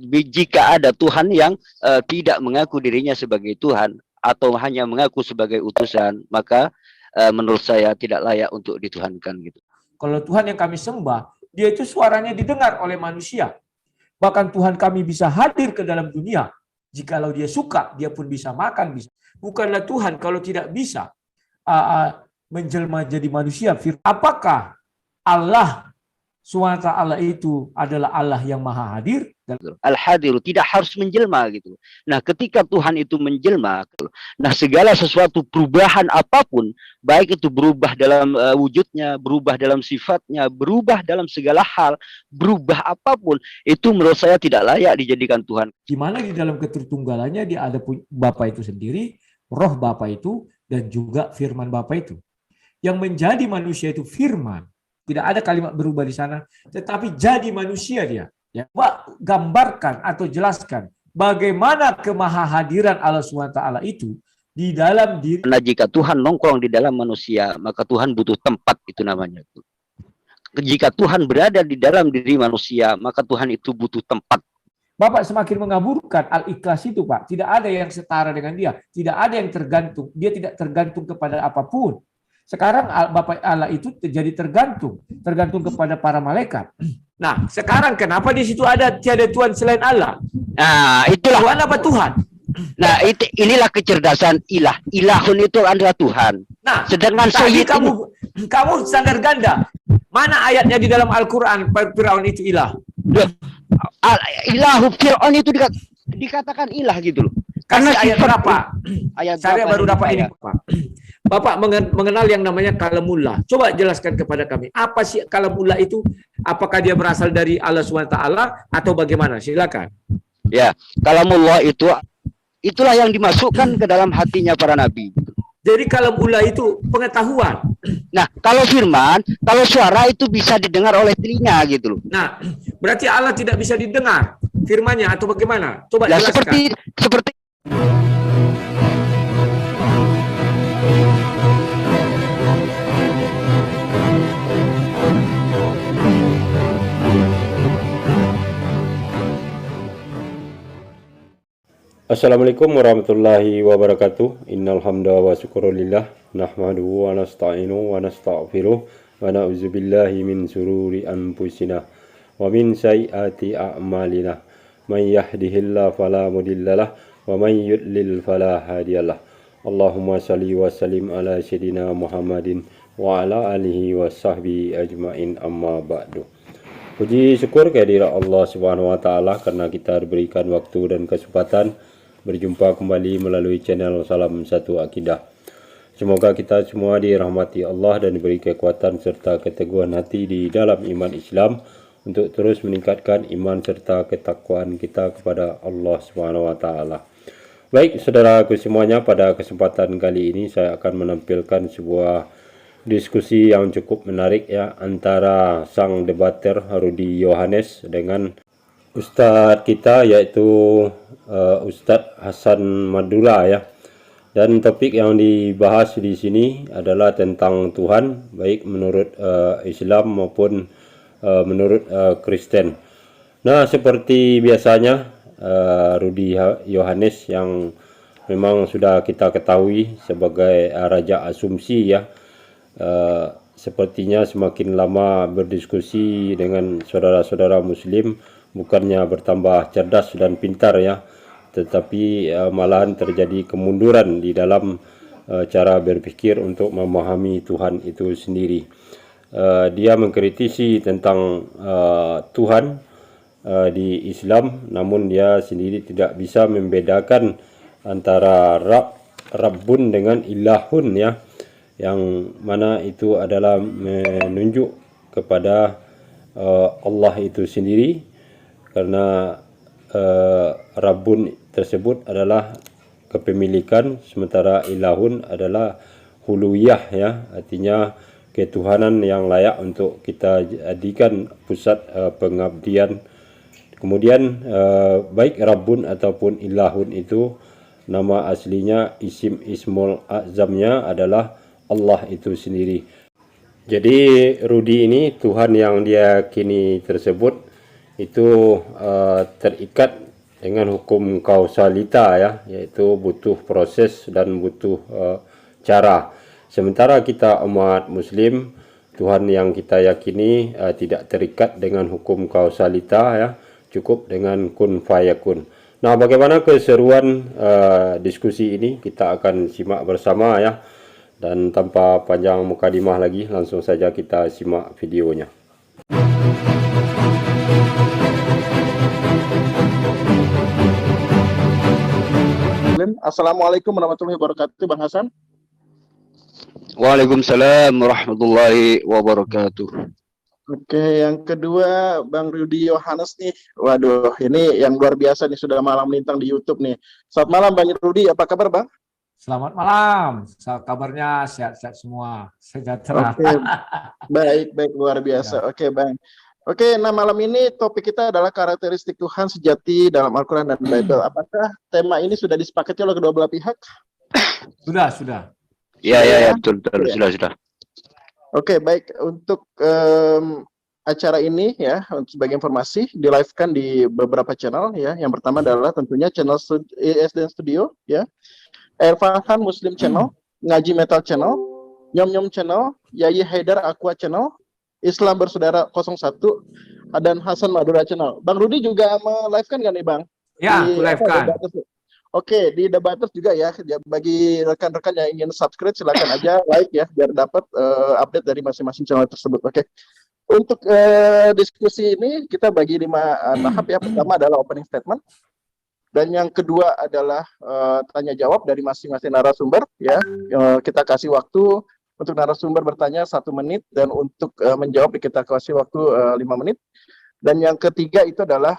jika ada Tuhan yang tidak mengaku dirinya sebagai Tuhan atau hanya mengaku sebagai utusan, maka menurut saya tidak layak untuk dituhankan gitu. Kalau Tuhan yang kami sembah, dia itu suaranya didengar oleh manusia. Bahkan Tuhan kami bisa hadir ke dalam dunia. Jikalau dia suka, dia pun bisa makan. Bisa. Bukanlah Tuhan kalau tidak bisa menjelma jadi manusia. Apakah Allah SWT itu adalah Allah yang maha hadir? Al-hadiru, tidak harus menjelma gitu. Nah, ketika Tuhan itu menjelma, nah segala sesuatu perubahan apapun, baik itu berubah dalam wujudnya, berubah dalam sifatnya, berubah dalam segala hal, berubah apapun, itu menurut saya tidak layak dijadikan Tuhan. Di mana di dalam ketertunggalannya dia ada Bapa itu sendiri, roh Bapa itu, dan juga firman Bapa itu. Yang menjadi manusia itu firman. Tidak ada kalimat berubah di sana, tetapi jadi manusia dia. Ya, gambarkan atau jelaskan bagaimana kemahahadiran Allah SWT itu di dalam diri. Nah, jika Tuhan nongkrong di dalam manusia, maka Tuhan butuh tempat, itu namanya. Jika Tuhan berada di dalam diri manusia, maka Tuhan itu butuh tempat. Bapak semakin mengaburkan al-ikhlas itu, Pak. Tidak ada yang setara dengan dia. Tidak ada yang tergantung. Dia tidak tergantung kepada apapun. Sekarang Bapak Allah itu jadi tergantung kepada para malaikat. Nah, sekarang kenapa di situ ada tiada Tuhan selain Allah? Nah, itulah Tuhan apa Tuhan? Nah, inilah kecerdasan ilah. Ilahun itu adalah Tuhan. Nah, sedangkan tadi kamu standar ganda. Mana ayatnya di dalam Al-Qur'an Firaun itu ilah? Ilahu Firaun itu dikatakan ilah gitu loh. Karena ayat berapa? Ayat saya baru dapat ini, Pak. Bapak mengenal yang namanya kalamullah. Coba jelaskan kepada kami. Apa sih kalamullah itu? Apakah dia berasal dari Allah SWT atau bagaimana? Silakan. Ya, kalamullah itulah yang dimasukkan ke dalam hatinya para nabi. Jadi kalamullah itu pengetahuan. Nah, kalau firman, kalau suara itu bisa didengar oleh telinga gitu loh. Nah, berarti Allah tidak bisa didengar firmannya atau bagaimana? Coba ya, jelaskan. Seperti Assalamualaikum warahmatullahi wabarakatuh. Innal hamda wa syukrulillah nahmaduhu wa nasta'inu wa nastaghfiruh wa na'udzubillahi min sururi anfusina wa min sayyiati a'malina. May yahdihillahu fala mudhillalah wa may yudlil fala hadiyalah. Allahumma shalli wa sallim ala sayyidina Muhammadin wa ala alihi wa sahbihi ajmain, amma ba'du. Puji syukur kehadirat Allah Subhanahu wa taala karena kita diberikan waktu dan kesempatan berjumpa kembali melalui channel Salam Satu Akidah. Semoga kita semua dirahmati Allah dan diberi kekuatan serta keteguhan hati di dalam iman Islam untuk terus meningkatkan iman serta ketakwaan kita kepada Allah Subhanahu wa taala. Baik, saudaraku semuanya, pada kesempatan kali ini saya akan menampilkan sebuah diskusi yang cukup menarik ya antara sang debater Rudi Yohanes dengan Ustadz kita, yaitu Ustadz Hasan Madura ya. Dan topik yang dibahas di sini adalah tentang Tuhan, baik menurut Islam maupun menurut Kristen. Nah, seperti biasanya Rudi Yohanes yang memang sudah kita ketahui sebagai raja asumsi ya, sepertinya semakin lama berdiskusi dengan saudara-saudara Muslim bukannya bertambah cerdas dan pintar ya, tetapi malahan terjadi kemunduran di dalam cara berpikir untuk memahami Tuhan itu sendiri. Dia mengkritisi tentang Tuhan di Islam, namun dia sendiri tidak bisa membedakan antara Rabbun dengan Ilahun ya, yang mana itu adalah menunjuk kepada Allah itu sendiri. Karena Rabbun tersebut adalah kepemilikan, sementara Ilahun adalah huluyah ya, artinya ketuhanan yang layak untuk kita jadikan pusat pengabdian. Kemudian baik Rabbun ataupun Ilahun itu nama aslinya ismul azamnya adalah Allah itu sendiri. Jadi Rudi ini Tuhan yang dia kini tersebut itu terikat dengan hukum kausalita ya, yaitu butuh proses dan butuh cara. Sementara kita umat muslim, Tuhan yang kita yakini tidak terikat dengan hukum kausalita ya, cukup dengan kun fayakun. Nah, bagaimana keseruan diskusi ini kita akan simak bersama ya. Dan tanpa panjang mukadimah lagi, langsung saja kita simak videonya. Assalamualaikum warahmatullahi wabarakatuh, Bang Hasan. Waalaikumsalam warahmatullahi wabarakatuh. Oke, yang kedua Bang Rudi Yohanes nih. Waduh, ini yang luar biasa nih, sudah malam melintang di YouTube nih. Selamat malam Bang Rudi, apa kabar Bang? Selamat malam. Kabarnya sehat-sehat semua. Sejahtera. Oke, baik, luar biasa. Oke, Bang. Oke, nah malam ini topik kita adalah karakteristik Tuhan sejati dalam Al-Quran dan Bible. Apakah tema ini sudah disepakati oleh kedua belah pihak? Sudah. Ya, betul, sudah. Oke, baik. Untuk acara ini ya, sebagai informasi, di-live-kan di beberapa channel ya. Yang pertama adalah tentunya channel ESDN Studio ya, Erfahan Muslim Channel, Ngaji Metal Channel, Nyom Nyom Channel, Yayi Haidar Aqua Channel, Islam Bersaudara 01, dan Hasan Madura Channel. Bang Rudi juga me-live-kan nggak nih Bang? Ya, live-kan. Oke, di Debaters juga ya. Bagi rekan-rekan yang ingin subscribe, silakan aja like ya, biar dapat update dari masing-masing channel tersebut. Oke. Untuk diskusi ini kita bagi 5 tahap ya. Pertama adalah opening statement, dan yang kedua adalah tanya jawab dari masing-masing narasumber ya. Kita kasih waktu untuk narasumber bertanya 1 menit, dan untuk menjawab kita kasih waktu 5 menit. Dan yang ketiga itu adalah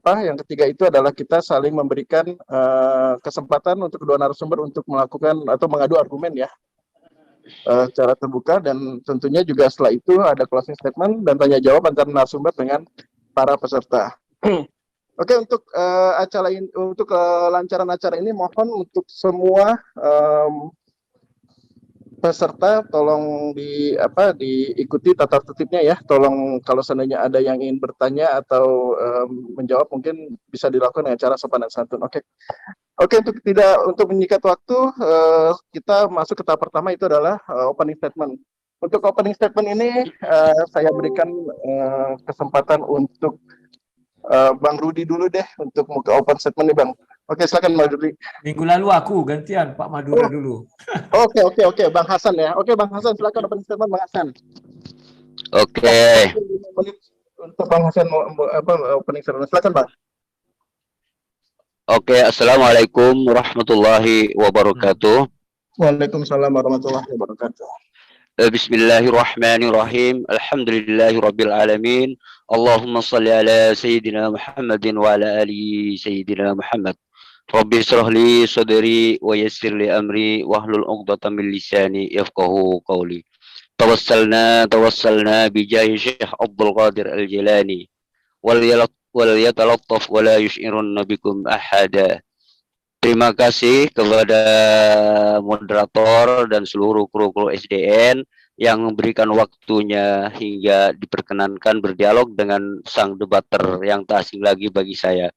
Yang ketiga itu adalah kita saling memberikan kesempatan untuk kedua narasumber untuk melakukan atau mengadu argumen ya, secara terbuka, dan tentunya juga setelah itu ada closing statement dan tanya jawab antara narasumber dengan para peserta. Oke, untuk acara ini, untuk kelancaran acara ini, mohon untuk semua peserta tolong diikuti tata tertibnya ya. Tolong kalau seandainya ada yang ingin bertanya atau menjawab, mungkin bisa dilakukan dengan cara sopan dan santun. Oke, untuk menyingkat waktu, kita masuk ke tahap pertama, itu adalah opening statement. Untuk opening statement ini saya berikan kesempatan untuk Bang Rudi dulu deh untuk muka open statement nih Bang. Oke, silakan Bang Rudi. Minggu lalu aku gantian Pak Madura dulu. Oke, Bang Hasan ya. Oke, Bang Hasan, silakan opening statement Bang Hasan. Oke. Untuk Bang Hasan opening statement, silakan Bang. Oke, assalamualaikum warahmatullahi wabarakatuh. Waalaikumsalam warahmatullahi wabarakatuh. Bismillahirrahmanirrahim. Alhamdulillahirabbil alamin. Allahumma shalli ala sayyidina Muhammadin wa ala ali sayyidina Muhammad. Rabbi shrah li sadri wa yassir li amri wahlul 'uqdatam min lisani yafqahu qawli. Tawassalna bi jahi Syekh Abdul Qadir Al-Jilani wal yatalattaf wa la yush'irunna bikum ahada. Terima kasih kepada moderator dan seluruh kru SDN yang memberikan waktunya hingga diperkenankan berdialog dengan sang debater yang tak asing lagi bagi saya.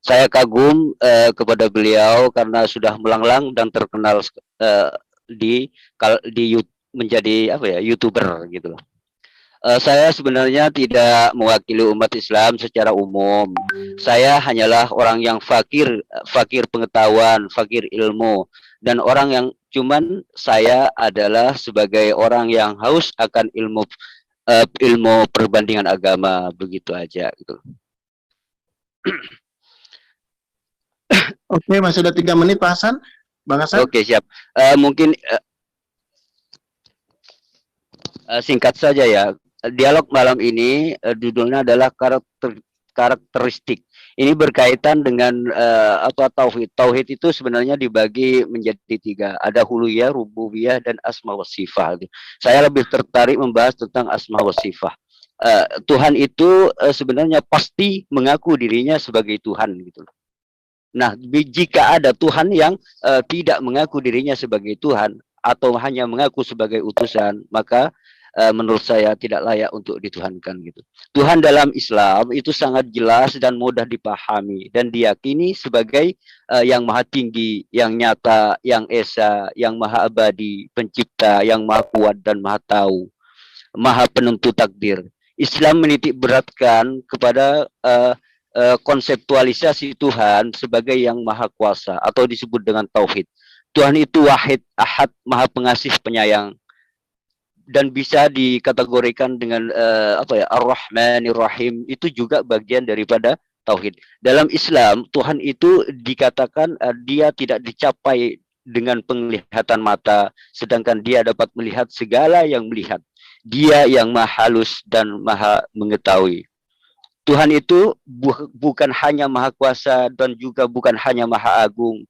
Saya kagum kepada beliau karena sudah melanglang dan terkenal menjadi YouTuber gitu loh. Saya sebenarnya tidak mewakili umat Islam secara umum. Saya hanyalah orang yang fakir pengetahuan, fakir ilmu, dan orang yang saya adalah sebagai orang yang haus akan ilmu perbandingan agama, begitu aja gitu. Oke, masih ada 3 menit Pak Hasan. Bang Hasan. Oke, siap. Mungkin singkat saja ya. Dialog malam ini judulnya adalah karakteristik. Ini berkaitan dengan tauhid. Tauhid itu sebenarnya dibagi menjadi 3. Ada huluyah, rububiyah, dan asma wa sifah. Saya lebih tertarik membahas tentang asma wa sifah. Tuhan itu sebenarnya pasti mengaku dirinya sebagai Tuhan gitu. Nah, jika ada Tuhan yang tidak mengaku dirinya sebagai Tuhan atau hanya mengaku sebagai utusan, maka menurut saya tidak layak untuk dituhankan gitu. Tuhan dalam Islam itu sangat jelas dan mudah dipahami dan diyakini sebagai yang maha tinggi, yang nyata, yang esa, yang maha abadi, pencipta, yang maha kuat dan maha tahu, maha penentu takdir. Islam menitik beratkan kepada konseptualisasi Tuhan sebagai yang maha kuasa atau disebut dengan tauhid. Tuhan itu wahid, ahad, maha pengasih, penyayang, dan bisa dikategorikan dengan Ar-Rahmanir Rahim, itu juga bagian daripada tauhid. Dalam Islam, Tuhan itu dikatakan dia tidak dicapai dengan penglihatan mata, sedangkan dia dapat melihat segala yang melihat. Dia yang maha halus dan maha mengetahui. Tuhan itu bukan hanya maha kuasa dan juga bukan hanya maha agung,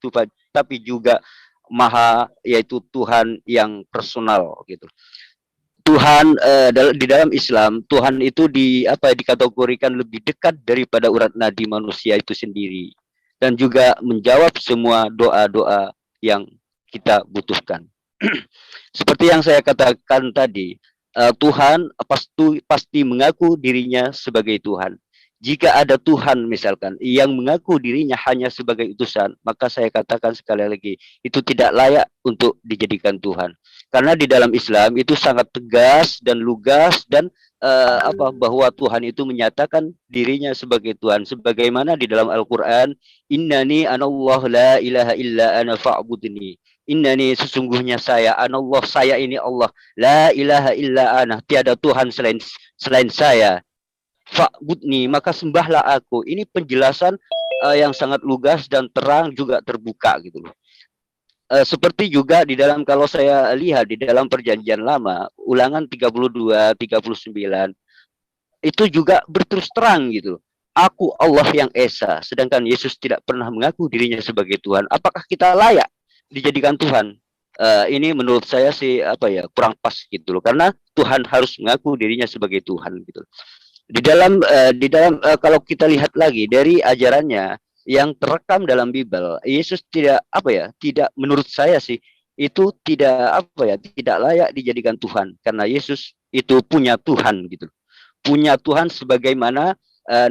tapi juga maha, yaitu Tuhan yang personal gitu. Tuhan di dalam Islam, Tuhan itu dikategorikan lebih dekat daripada urat nadi manusia itu sendiri, dan juga menjawab semua doa-doa yang kita butuhkan. Seperti yang saya katakan tadi, Tuhan pasti mengaku dirinya sebagai Tuhan. Jika ada Tuhan misalkan yang mengaku dirinya hanya sebagai utusan, maka saya katakan sekali lagi, itu tidak layak untuk dijadikan Tuhan. Karena di dalam Islam itu sangat tegas dan lugas dan bahwa Tuhan itu menyatakan dirinya sebagai Tuhan, sebagaimana di dalam Al-Qur'an, innani anallahu la ilaha illa ana fa'budni. Innani, sesungguhnya saya, anallah, saya ini Allah, la ilaha illa ana, tiada Tuhan selain saya. Fa'budni, maka sembahlah aku. Ini penjelasan yang sangat lugas dan terang, juga terbuka gitu loh. Seperti juga di dalam, kalau saya lihat di dalam Perjanjian Lama, Ulangan 32, 39, itu juga berterus terang gitu. Aku Allah yang Esa, sedangkan Yesus tidak pernah mengaku dirinya sebagai Tuhan. Apakah kita layak dijadikan Tuhan? Ini menurut saya sih kurang pas gitu loh, karena Tuhan harus mengaku dirinya sebagai Tuhan gitu. Di dalam kalau kita lihat lagi dari ajarannya yang terekam dalam Bible, Yesus tidak menurut saya sih itu tidak layak dijadikan Tuhan, karena Yesus itu punya Tuhan gitu. Punya Tuhan sebagaimana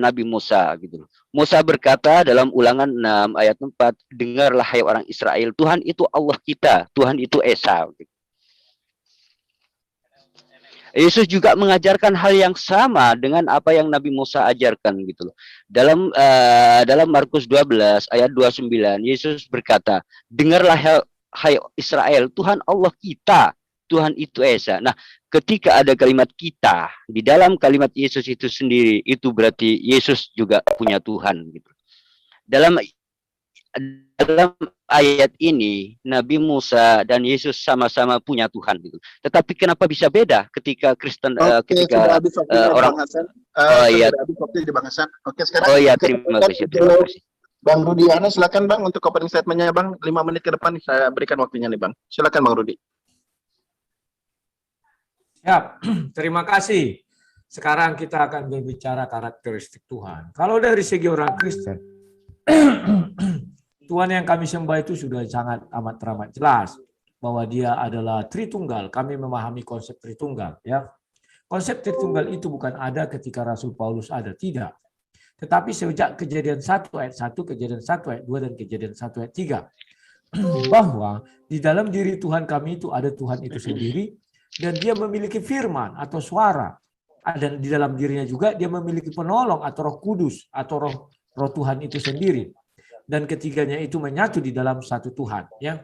Nabi Musa gitu. Musa berkata dalam Ulangan 6 ayat 4, dengarlah hai orang Israel, Tuhan itu Allah kita, Tuhan itu Esa gitu. Yesus juga mengajarkan hal yang sama dengan apa yang Nabi Musa ajarkan gitu loh. Dalam Markus 12 ayat 29, Yesus berkata, dengarlah hai Israel, Tuhan Allah kita, Tuhan itu Esa. Nah, ketika ada kalimat kita di dalam kalimat Yesus itu sendiri, itu berarti Yesus juga punya Tuhan gitu. Dalam ayat ini, Nabi Musa dan Yesus sama-sama punya Tuhan gitu. Tetapi kenapa bisa beda ketika Kristen ketika orang Oke, sekarang terima kasih. Bang Rudi Ana, silakan Bang untuk opening statement-nya Bang, 5 menit ke depan saya berikan waktunya nih Bang. Silakan Bang Rudi. Ya, terima kasih. Sekarang kita akan berbicara karakteristik Tuhan. Kalau dari segi orang Kristen, Tuhan yang kami sembah itu sudah sangat amat teramat jelas bahwa dia adalah Tritunggal. Kami memahami konsep Tritunggal, ya. Konsep Tritunggal itu bukan ada ketika Rasul Paulus ada, tidak. Tetapi sejak Kejadian 1 ayat 1, Kejadian 1 ayat 2 dan Kejadian 1 ayat 3, bahwa di dalam diri Tuhan kami itu ada Tuhan itu sendiri, dan dia memiliki firman atau suara, dan di dalam dirinya juga dia memiliki penolong atau Roh Kudus atau roh Tuhan itu sendiri. Dan ketiganya itu menyatu di dalam satu Tuhan, ya.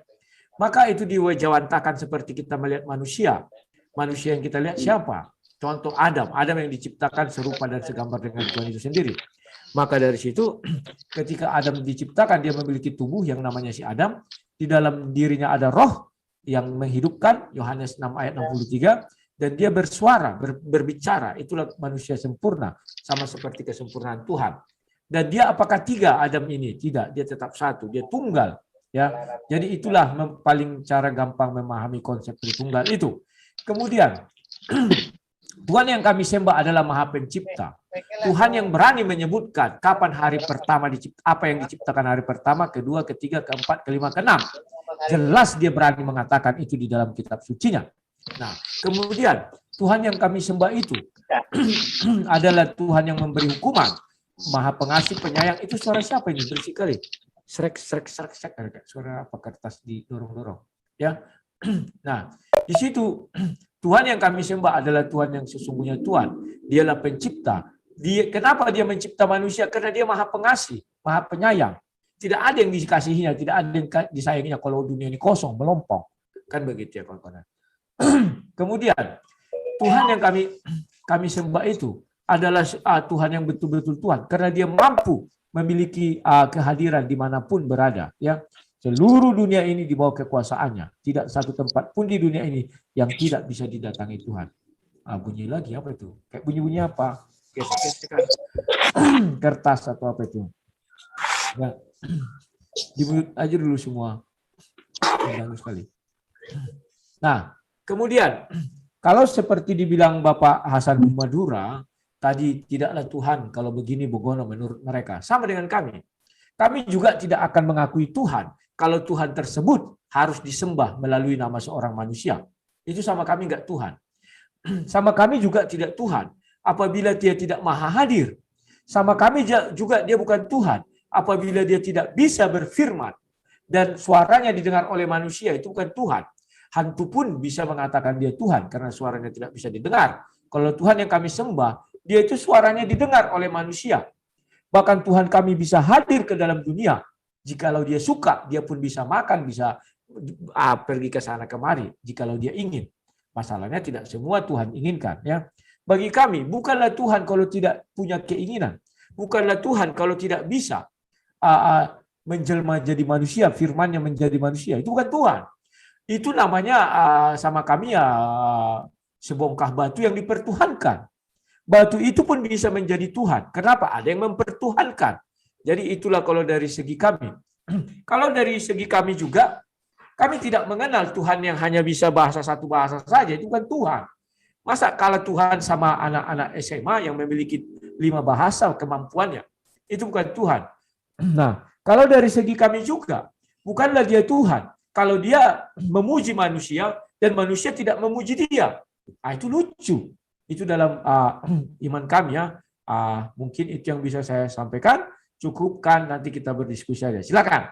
Maka itu diwajantakan seperti kita melihat manusia. Manusia yang kita lihat siapa? Contoh Adam yang diciptakan serupa dan segambar dengan Tuhan itu sendiri. Maka dari situ ketika Adam diciptakan, dia memiliki tubuh yang namanya si Adam, di dalam dirinya ada roh yang menghidupkan, Yohanes 6 ayat 63, dan dia bersuara, berbicara. Itulah manusia sempurna, sama seperti kesempurnaan Tuhan. Dan dia apakah tiga Adam ini? Tidak, dia tetap satu, dia tunggal, ya. Jadi itulah paling cara gampang memahami konsep Tritunggal itu. Kemudian Tuhan yang kami sembah adalah Maha Pencipta. Tuhan yang berani menyebutkan kapan hari pertama apa yang diciptakan hari pertama, kedua, ketiga, keempat, kelima, keenam. Jelas dia berani mengatakan itu di dalam kitab sucinya. Nah, kemudian Tuhan yang kami sembah itu adalah Tuhan yang memberi hukuman, Maha Pengasih, Penyayang. Itu suara siapa ini? Berisik kali. Srek, srek, srek, srek. Ada suara apa, kertas didorong-dorong. Ya. Nah, di situ Tuhan yang kami sembah adalah Tuhan yang sesungguhnya Tuhan. Dialah pencipta. Kenapa dia mencipta manusia? Karena dia Maha Pengasih, Maha Penyayang. Tidak ada yang dikasihinya, tidak ada yang disayanginya kalau dunia ini kosong, melompong. Kan begitu ya kawan-kawan. Kemudian Tuhan yang kami sembah itu adalah Tuhan yang betul-betul Tuhan, karena dia mampu memiliki kehadiran dimanapun berada. Ya, seluruh dunia ini di bawah kekuasaannya. Tidak satu tempat pun di dunia ini yang tidak bisa didatangi Tuhan. Bunyi lagi apa itu? Kayak bunyi-bunyi apa? Gesek-gesekan kertas atau apa itu? Ya, di-mute aja dulu semua. Mengganggu sekali. Nah, kemudian kalau seperti dibilang Bapak Hasan Madura, tadi tidaklah Tuhan kalau begini begono menurut mereka. Sama dengan kami. Kami juga tidak akan mengakui Tuhan kalau Tuhan tersebut harus disembah melalui nama seorang manusia. Itu sama kami enggak Tuhan. Sama kami juga tidak Tuhan apabila dia tidak maha hadir. Sama kami juga dia bukan Tuhan apabila dia tidak bisa berfirman dan suaranya didengar oleh manusia. Itu bukan Tuhan. Hantu pun bisa mengatakan dia Tuhan karena suaranya tidak bisa didengar. Kalau Tuhan yang kami sembah, dia itu suaranya didengar oleh manusia. Bahkan Tuhan kami bisa hadir ke dalam dunia. Jikalau dia suka, dia pun bisa makan, bisa pergi ke sana kemari jikalau dia ingin. Masalahnya tidak semua Tuhan inginkan. Ya. Bagi kami, bukanlah Tuhan kalau tidak punya keinginan. Bukanlah Tuhan kalau tidak bisa menjelma jadi manusia, firman-Nya menjadi manusia. Itu bukan Tuhan. Itu namanya sama kami sebongkah batu yang dipertuhankan. Batu itu pun bisa menjadi Tuhan. Kenapa? Ada yang mempertuhankan. Jadi itulah kalau dari segi kami. Kalau dari segi kami juga, kami tidak mengenal Tuhan yang hanya bisa bahasa satu bahasa saja. Itu bukan Tuhan. Masa kalah Tuhan sama anak-anak SMA yang memiliki 5 bahasa kemampuannya. Itu bukan Tuhan. Nah, kalau dari segi kami juga, bukanlah dia Tuhan. Kalau dia memuji manusia dan manusia tidak memuji dia. Itu lucu. Itu dalam iman kami ya. Mungkin itu yang bisa saya sampaikan. Cukupkan, nanti kita berdiskusi aja. Silakan.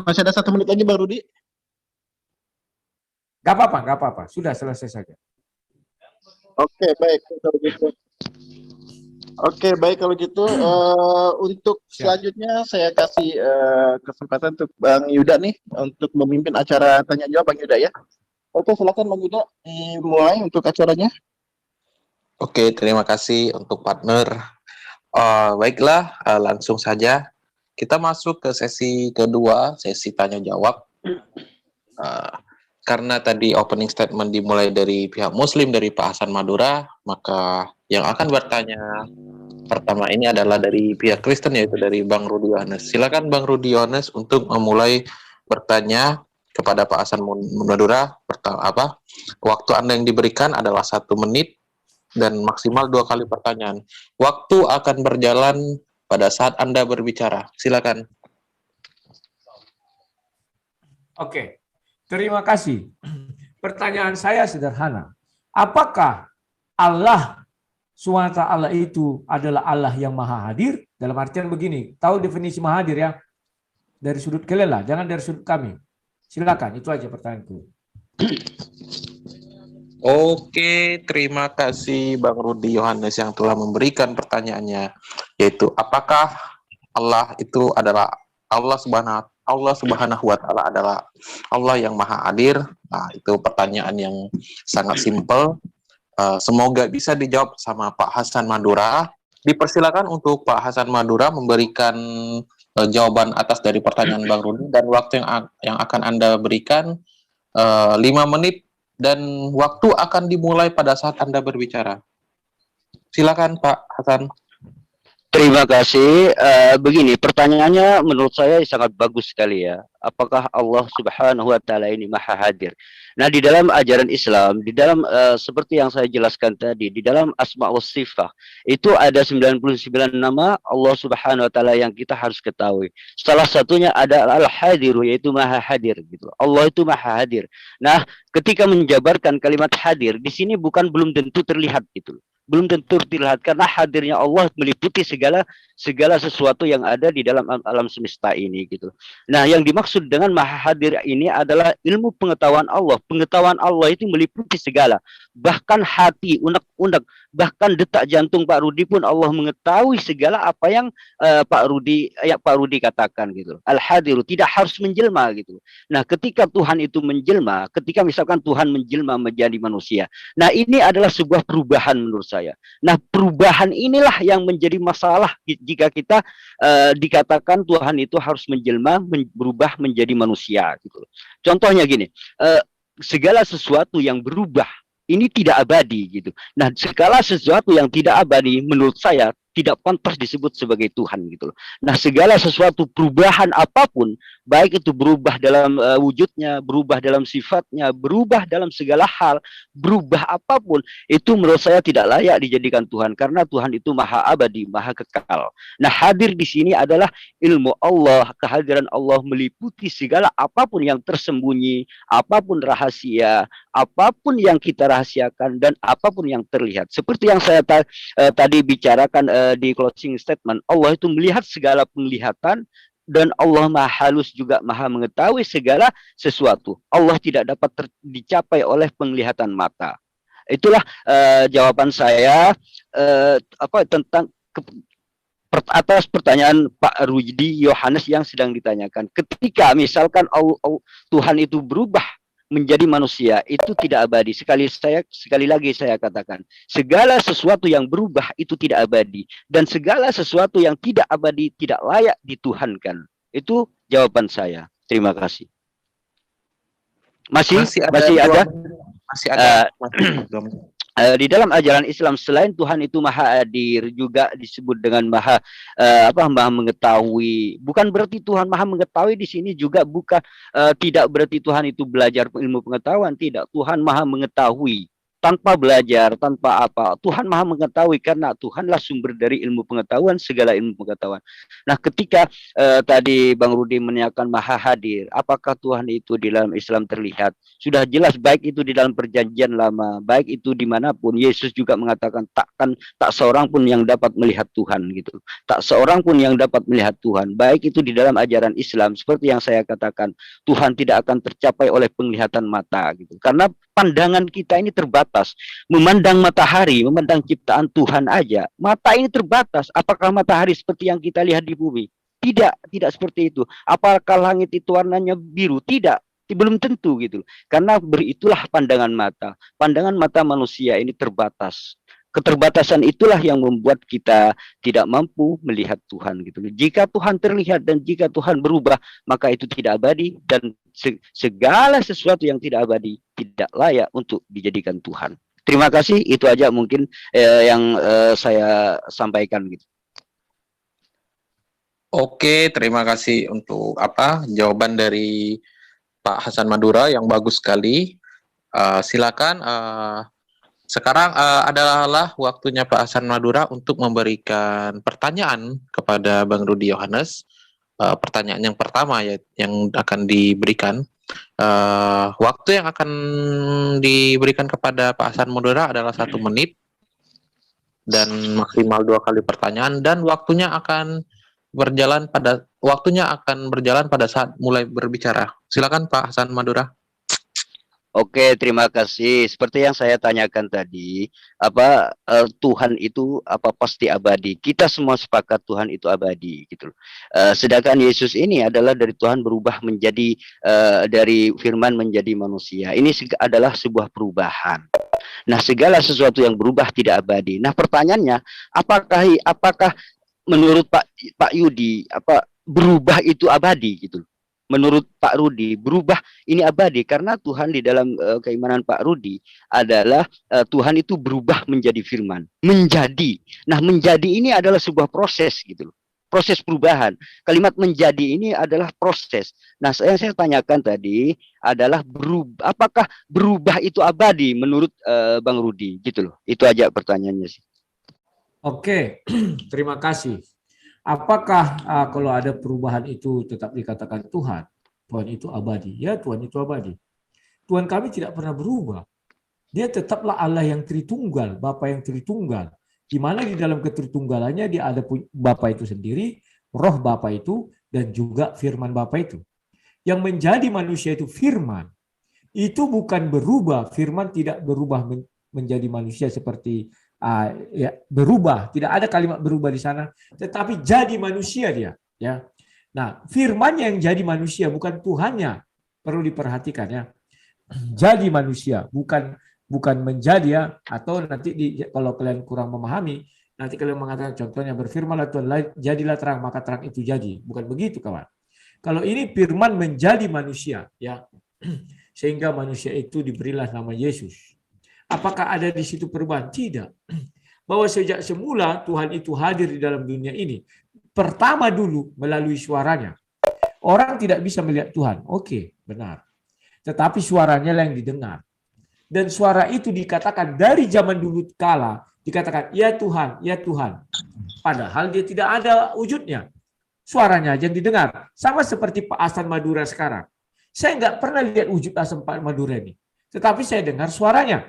Masih ada 1 menit lagi Bang Rudi. Gak apa-apa. Sudah selesai saja. Oke, baik kalau gitu. Oke, baik kalau gitu. Untuk selanjutnya saya kasih kesempatan untuk Bang Yuda nih untuk memimpin acara tanya jawab Bang Yuda ya. Oke, silakan Bang Yuda dimulai untuk acaranya. Oke, terima kasih untuk partner. Baiklah, langsung saja kita masuk ke sesi kedua, sesi tanya jawab. Karena tadi opening statement dimulai dari pihak Muslim dari Pak Hasan Madura, maka yang akan bertanya pertama ini adalah dari pihak Kristen, yaitu dari Bang Rudi Yohanes. Silakan Bang Rudi Yohanes untuk memulai bertanya kepada Pak Hasan Madura. Waktu Anda yang diberikan adalah 1 menit dan maksimal 2 kali pertanyaan. Waktu akan berjalan pada saat Anda berbicara. Silakan. Oke. Terima kasih. Pertanyaan saya sederhana. Apakah Allah SWT itu adalah Allah yang maha hadir? Dalam artian begini, tahu definisi maha hadir ya? Dari sudut kalian lah, jangan dari sudut kami. Silakan, itu aja pertanyaanku. Oke, terima kasih Bang Rudi Yohanes yang telah memberikan pertanyaannya, yaitu apakah Allah itu adalah Allah Subhanahu wa Ta'ala adalah Allah yang maha hadir? Nah, itu pertanyaan yang sangat simpel. Semoga bisa dijawab sama Pak Hasan Madura. Dipersilakan untuk Pak Hasan Madura memberikan jawaban atas dari pertanyaan Bang Rudi, dan waktu yang akan Anda berikan 5 menit, dan waktu akan dimulai pada saat Anda berbicara. Silakan Pak Hasan. Terima kasih. Begini, pertanyaannya menurut saya sangat bagus sekali ya. Apakah Allah Subhanahu wa taala ini Maha Hadir? Nah, di dalam ajaran Islam, di dalam seperti yang saya jelaskan tadi, di dalam Asma wa Sifah, itu ada 99 nama Allah Subhanahu wa taala yang kita harus ketahui. Salah satunya adalah Al-Hadiru, yaitu Maha Hadir gitu. Allah itu Maha Hadir. Nah, ketika menjabarkan kalimat hadir di sini belum tentu terlihat gitu. Belum tentu terlihat karena hadirnya Allah meliputi segala sesuatu yang ada di dalam alam semesta ini gitu. Nah, yang dimaksud dengan Maha Hadir ini adalah ilmu pengetahuan Allah. Pengetahuan Allah itu meliputi segala, bahkan hati, unek-unek, bahkan detak jantung Pak Rudi pun Allah mengetahui segala apa yang Pak Rudi katakan gitu. Al-Hadiru tidak harus menjelma gitu. Nah, ketika Tuhan itu menjelma, ketika misalkan Tuhan menjelma menjadi manusia, nah ini adalah sebuah perubahan menurut saya. Nah, perubahan inilah yang menjadi masalah jika kita dikatakan Tuhan itu harus menjelma, berubah menjadi manusia gitu. Contohnya gini, segala sesuatu yang berubah ini tidak abadi gitu. Nah, segala sesuatu yang tidak abadi menurut saya tidak pantas disebut sebagai Tuhan gitu loh. Nah, segala sesuatu perubahan apapun, baik itu berubah dalam wujudnya, berubah dalam sifatnya, berubah dalam segala hal, berubah apapun, itu menurut saya tidak layak dijadikan Tuhan karena Tuhan itu maha abadi, maha kekal. Nah, hadir di sini adalah ilmu Allah, kehadiran Allah meliputi segala apapun yang tersembunyi, apapun rahasia, apapun yang kita rahasiakan dan apapun yang terlihat. Seperti yang saya tadi bicarakan di closing statement, Allah itu melihat segala penglihatan dan Allah maha halus juga maha mengetahui segala sesuatu. Allah tidak dapat dicapai oleh penglihatan mata. Itulah jawaban saya tentang atas pertanyaan Pak Rudi Yohanes yang sedang ditanyakan. Ketika misalkan Tuhan itu berubah menjadi manusia, itu tidak abadi. Sekali lagi saya katakan, segala sesuatu yang berubah itu tidak abadi, dan segala sesuatu yang tidak abadi tidak layak dituhankan. Itu jawaban saya. Terima kasih. Masih ada? Di dalam ajaran Islam selain Tuhan itu maha hadir juga disebut dengan maha mengetahui. Bukan berarti Tuhan maha mengetahui di sini juga bukan tidak berarti Tuhan itu belajar ilmu pengetahuan, tidak. Tuhan maha mengetahui tanpa belajar, tanpa apa. Tuhan maha mengetahui karena Tuhanlah sumber dari ilmu pengetahuan, segala ilmu pengetahuan. Nah, ketika tadi Bang Rudi menanyakan maha hadir, apakah Tuhan itu di dalam Islam terlihat? Sudah jelas, baik itu di dalam perjanjian lama, baik itu dimanapun. Yesus juga mengatakan tak seorang pun yang dapat melihat Tuhan gitu. Tak seorang pun yang dapat melihat Tuhan. Baik itu di dalam ajaran Islam, seperti yang saya katakan, Tuhan tidak akan tercapai oleh penglihatan mata gitu. Karena pandangan kita ini terbatas. Memandang matahari, memandang ciptaan Tuhan aja, mata ini terbatas. Apakah matahari seperti yang kita lihat di bumi? Tidak seperti itu. Apakah langit itu warnanya biru? Tidak. Belum tentu gitu. Karena itulah pandangan mata. Pandangan mata manusia ini terbatas. Keterbatasan itulah yang membuat kita tidak mampu melihat Tuhan gitu. Jika Tuhan terlihat dan jika Tuhan berubah, maka itu tidak abadi, dan segala sesuatu yang tidak abadi tidak layak untuk dijadikan Tuhan. Terima kasih, itu aja mungkin yang saya sampaikan gitu. Oke, terima kasih untuk jawaban dari Pak Hasan Madura yang bagus sekali. Silakan. Sekarang adalah waktunya Pak Hasan Madura untuk memberikan pertanyaan kepada Bang Rudi Yohanes. Pertanyaan yang pertama yang akan diberikan. Waktu yang akan diberikan kepada Pak Hasan Madura adalah 1 menit dan maksimal 2 kali pertanyaan, dan waktunya akan berjalan pada saat mulai berbicara. Silakan Pak Hasan Madura. Oke, terima kasih. Seperti yang saya tanyakan tadi, Tuhan itu pasti abadi. Kita semua sepakat Tuhan itu abadi, gitu. Sedangkan Yesus ini adalah dari Tuhan berubah menjadi dari firman menjadi manusia. Ini adalah sebuah perubahan. Nah, segala sesuatu yang berubah tidak abadi. Nah, pertanyaannya, apakah menurut Pak Yudi berubah itu abadi, gitu? menurut Pak Rudi, berubah ini abadi karena Tuhan di dalam keimanan Pak Rudi adalah Tuhan itu berubah menjadi firman, menjadi. Nah, menjadi ini adalah sebuah proses gitu loh. Proses perubahan. Kalimat menjadi ini adalah proses. Nah, yang saya tanyakan tadi adalah apakah berubah itu abadi menurut Bang Rudi gitu loh. Itu aja pertanyaannya sih. Oke, terima kasih. Apakah kalau ada perubahan itu tetap dikatakan Tuhan? Tuhan itu abadi. Ya, Tuhan itu abadi. Tuhan kami tidak pernah berubah. Dia tetaplah Allah yang Tritunggal, Bapa yang Tritunggal. Di mana di dalam ketritunggalannya dia ada Bapa itu sendiri, Roh Bapa itu, dan juga Firman Bapa itu. Yang menjadi manusia itu Firman. Itu bukan berubah. Firman tidak berubah menjadi manusia seperti ya, berubah, tidak ada kalimat berubah di sana, tetapi jadi manusia dia, ya. Nah, firman yang jadi manusia bukan Tuhannya, perlu diperhatikan ya. Jadi manusia, bukan menjadi ya, atau nanti kalau kalian kurang memahami, nanti kalian mengatakan contohnya berfirmanlah Tuhan, jadilah terang, maka terang itu jadi. Bukan begitu, kawan. Kalau ini firman menjadi manusia, ya, sehingga manusia itu diberilah nama Yesus. Apakah ada di situ perubahan? Tidak. Bahwa sejak semula Tuhan itu hadir di dalam dunia ini. Pertama dulu melalui suaranya. Orang tidak bisa melihat Tuhan. Oke, benar. Tetapi suaranya yang didengar. Dan suara itu dikatakan dari zaman dulu kala. Dikatakan, ya Tuhan, ya Tuhan. Padahal dia tidak ada wujudnya. Suaranya aja yang didengar. Sama seperti Pak Hasan Madura sekarang. Saya nggak pernah lihat wujud Hasan Madura ini. Tetapi saya dengar suaranya.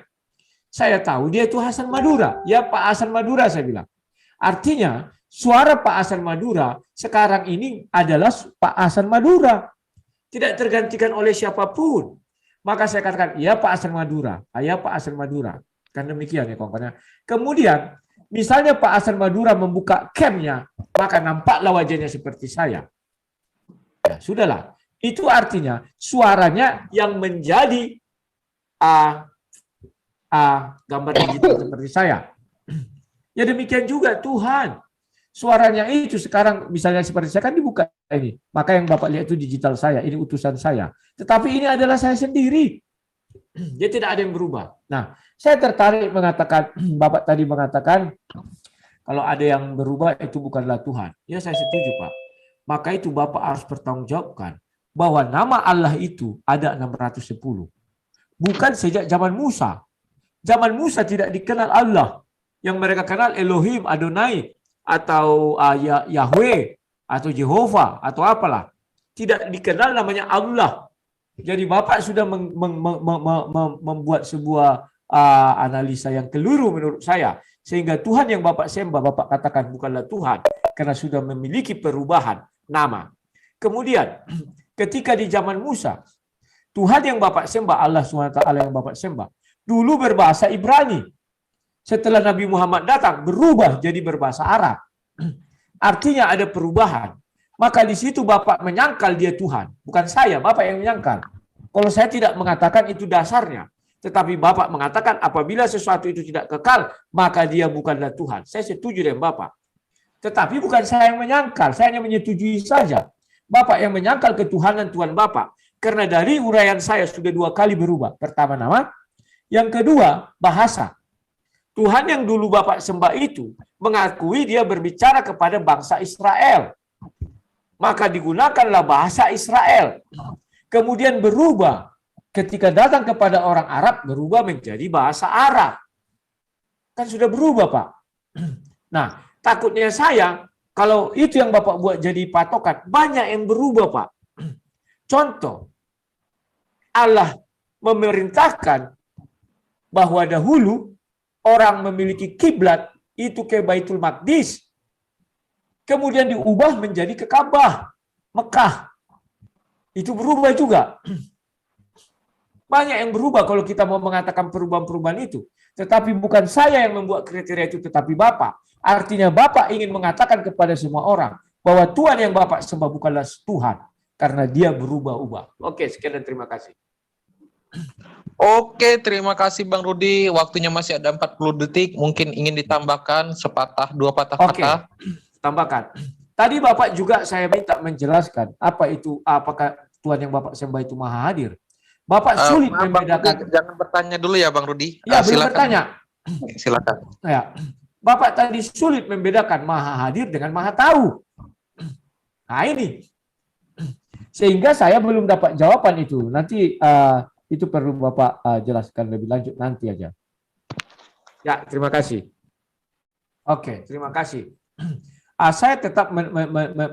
Saya tahu dia itu Hasan Madura. Ya Pak Hasan Madura saya bilang. Artinya suara Pak Hasan Madura sekarang ini adalah Pak Hasan Madura. Tidak tergantikan oleh siapapun. Maka saya katakan, ya Pak Hasan Madura. Ya Pak Hasan Madura. Kan demikian ya kawan-kawan. Kemudian misalnya Pak Hasan Madura membuka camnya, maka nampaklah wajahnya seperti saya. Ya, sudahlah. Itu artinya suaranya yang menjadi gambar digital seperti saya. Ya demikian juga Tuhan. Suaranya itu sekarang misalnya seperti saya kan dibuka ini. Maka yang Bapak lihat itu digital saya, ini utusan saya. Tetapi ini adalah saya sendiri. Dia tidak ada yang berubah. Nah, saya tertarik mengatakan, Bapak tadi mengatakan, kalau ada yang berubah itu bukanlah Tuhan. Ya saya setuju Pak. Maka itu Bapak harus bertanggungjawabkan bahwa nama Allah itu ada 610. Bukan sejak zaman Musa. Zaman Musa tidak dikenal Allah. Yang mereka kenal Elohim, Adonai, atau Yahweh, atau Jehovah, atau apalah. Tidak dikenal namanya Allah. Jadi Bapak sudah membuat sebuah analisa yang keliru menurut saya. Sehingga Tuhan yang Bapak sembah, Bapak katakan bukanlah Tuhan. Karena sudah memiliki perubahan nama. Kemudian, ketika di zaman Musa, Tuhan yang Bapak sembah, Allah SWT yang Bapak sembah, dulu berbahasa Ibrani. Setelah Nabi Muhammad datang, berubah jadi berbahasa Arab. Artinya ada perubahan. Maka di situ Bapak menyangkal dia Tuhan. Bukan saya, Bapak yang menyangkal. Kalau saya tidak mengatakan itu dasarnya. Tetapi Bapak mengatakan apabila sesuatu itu tidak kekal, maka dia bukanlah Tuhan. Saya setuju dengan Bapak. Tetapi bukan saya yang menyangkal, saya hanya menyetujui saja. Bapak yang menyangkal ketuhanan Tuhan Bapak. Karena dari uraian saya sudah 2 kali berubah. Pertama nama, yang kedua bahasa. Tuhan yang dulu Bapak sembah itu mengakui dia berbicara kepada bangsa Israel. Maka digunakanlah bahasa Israel. Kemudian berubah. Ketika datang kepada orang Arab, berubah menjadi bahasa Arab. Kan sudah berubah, Pak. Nah, takutnya saya, kalau itu yang Bapak buat jadi patokan, banyak yang berubah, Pak. Contoh, Allah memerintahkan bahwa dahulu orang memiliki kiblat itu ke Baitul Maqdis. Kemudian diubah menjadi ke Ka'bah, Mekah. Itu berubah juga. Banyak yang berubah kalau kita mau mengatakan perubahan-perubahan itu. Tetapi bukan saya yang membuat kriteria itu, tetapi Bapak. Artinya Bapak ingin mengatakan kepada semua orang bahwa Tuhan yang Bapak sembah bukanlah Tuhan. Karena dia berubah-ubah. Oke, sekian dan terima kasih. Oke, terima kasih Bang Rudi. Waktunya masih ada 40 detik. Mungkin ingin ditambahkan sepatah, 2 patah kata. Tambahkan. Tadi Bapak juga saya minta menjelaskan apa itu, apakah Tuhan yang Bapak sembah itu maha hadir. Bapak sulit Maaf, Bang membedakan. Rudi, jangan bertanya dulu ya Bang Rudi. Ya, belum Silakan. bertanya. Silakan. Ya. Bapak tadi sulit membedakan maha hadir dengan maha tahu. Nah ini. Sehingga saya belum dapat jawaban itu. Nanti itu perlu Bapak jelaskan lebih lanjut nanti aja. Ya, terima kasih. Oke, terima kasih. Saya tetap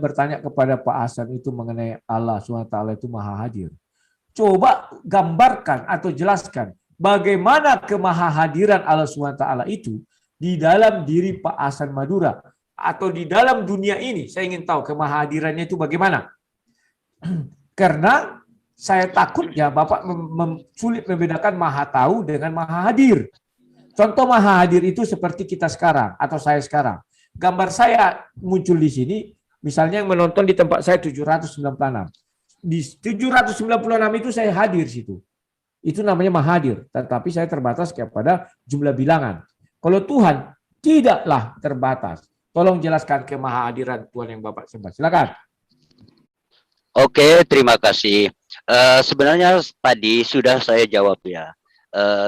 bertanya kepada Pak Hasan itu mengenai Allah SWT itu maha hadir. Coba gambarkan atau jelaskan bagaimana kemahahadiran Allah SWT itu di dalam diri Pak Hasan Madura atau di dalam dunia ini. Saya ingin tahu kemahahadirannya itu bagaimana. Karena saya takutnya Bapak sulit membedakan maha tahu dengan maha hadir. Contoh maha hadir itu seperti kita sekarang atau saya sekarang. Gambar saya muncul di sini, misalnya yang menonton di tempat saya 796. Di 796 itu saya hadir situ. Itu namanya maha hadir, tetapi saya terbatas kepada jumlah bilangan. Kalau Tuhan tidaklah terbatas. Tolong jelaskan kemahahadiran Tuhan yang Bapak sembah. Silakan. Oke, terima kasih. Sebenarnya tadi sudah saya jawab ya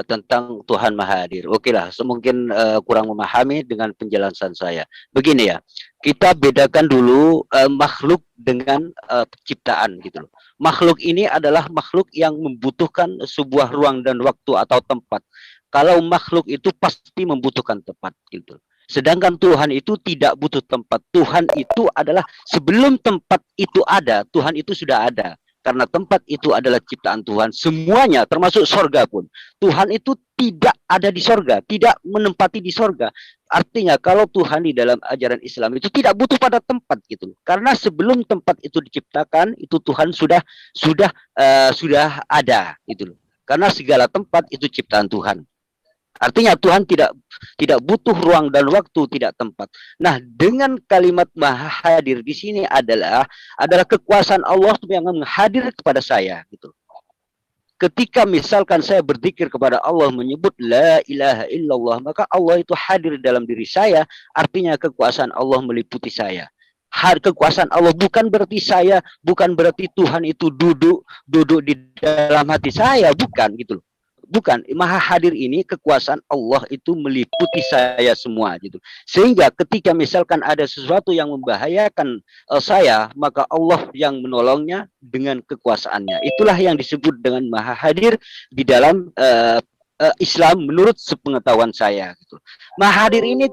tentang Tuhan Maha Hadir. Oke lah, semungkin kurang memahami dengan penjelasan saya. Begini ya, kita bedakan dulu makhluk dengan ciptaan gitu loh. Makhluk ini adalah makhluk yang membutuhkan sebuah ruang dan waktu atau tempat. Kalau makhluk itu pasti membutuhkan tempat gitu. Sedangkan Tuhan itu tidak butuh tempat. Tuhan itu adalah sebelum tempat itu ada, Tuhan itu sudah ada. Karena tempat itu adalah ciptaan Tuhan. Semuanya, termasuk sorga pun. Tuhan itu tidak ada di sorga, tidak menempati di sorga. Artinya kalau Tuhan di dalam ajaran Islam itu tidak butuh pada tempat gitu. Karena sebelum tempat itu diciptakan, itu Tuhan sudah ada gitu. Karena segala tempat itu ciptaan Tuhan. Artinya Tuhan tidak butuh ruang dan waktu, tidak tempat. Nah, dengan kalimat maha hadir di sini adalah kekuasaan Allah yang menghadir kepada saya gitu. Ketika misalkan saya berzikir kepada Allah menyebut la ilaha illallah, maka Allah itu hadir dalam diri saya, artinya kekuasaan Allah meliputi saya. Kekuasaan Allah bukan berarti Tuhan itu duduk di dalam hati saya, bukan gitu loh. Bukan, maha hadir ini kekuasaan Allah itu meliputi saya semua gitu. Sehingga ketika misalkan ada sesuatu yang membahayakan saya, maka Allah yang menolongnya dengan kekuasaannya. Itulah yang disebut dengan maha hadir di dalam Islam menurut sepengetahuan saya gitu. Maha hadir ini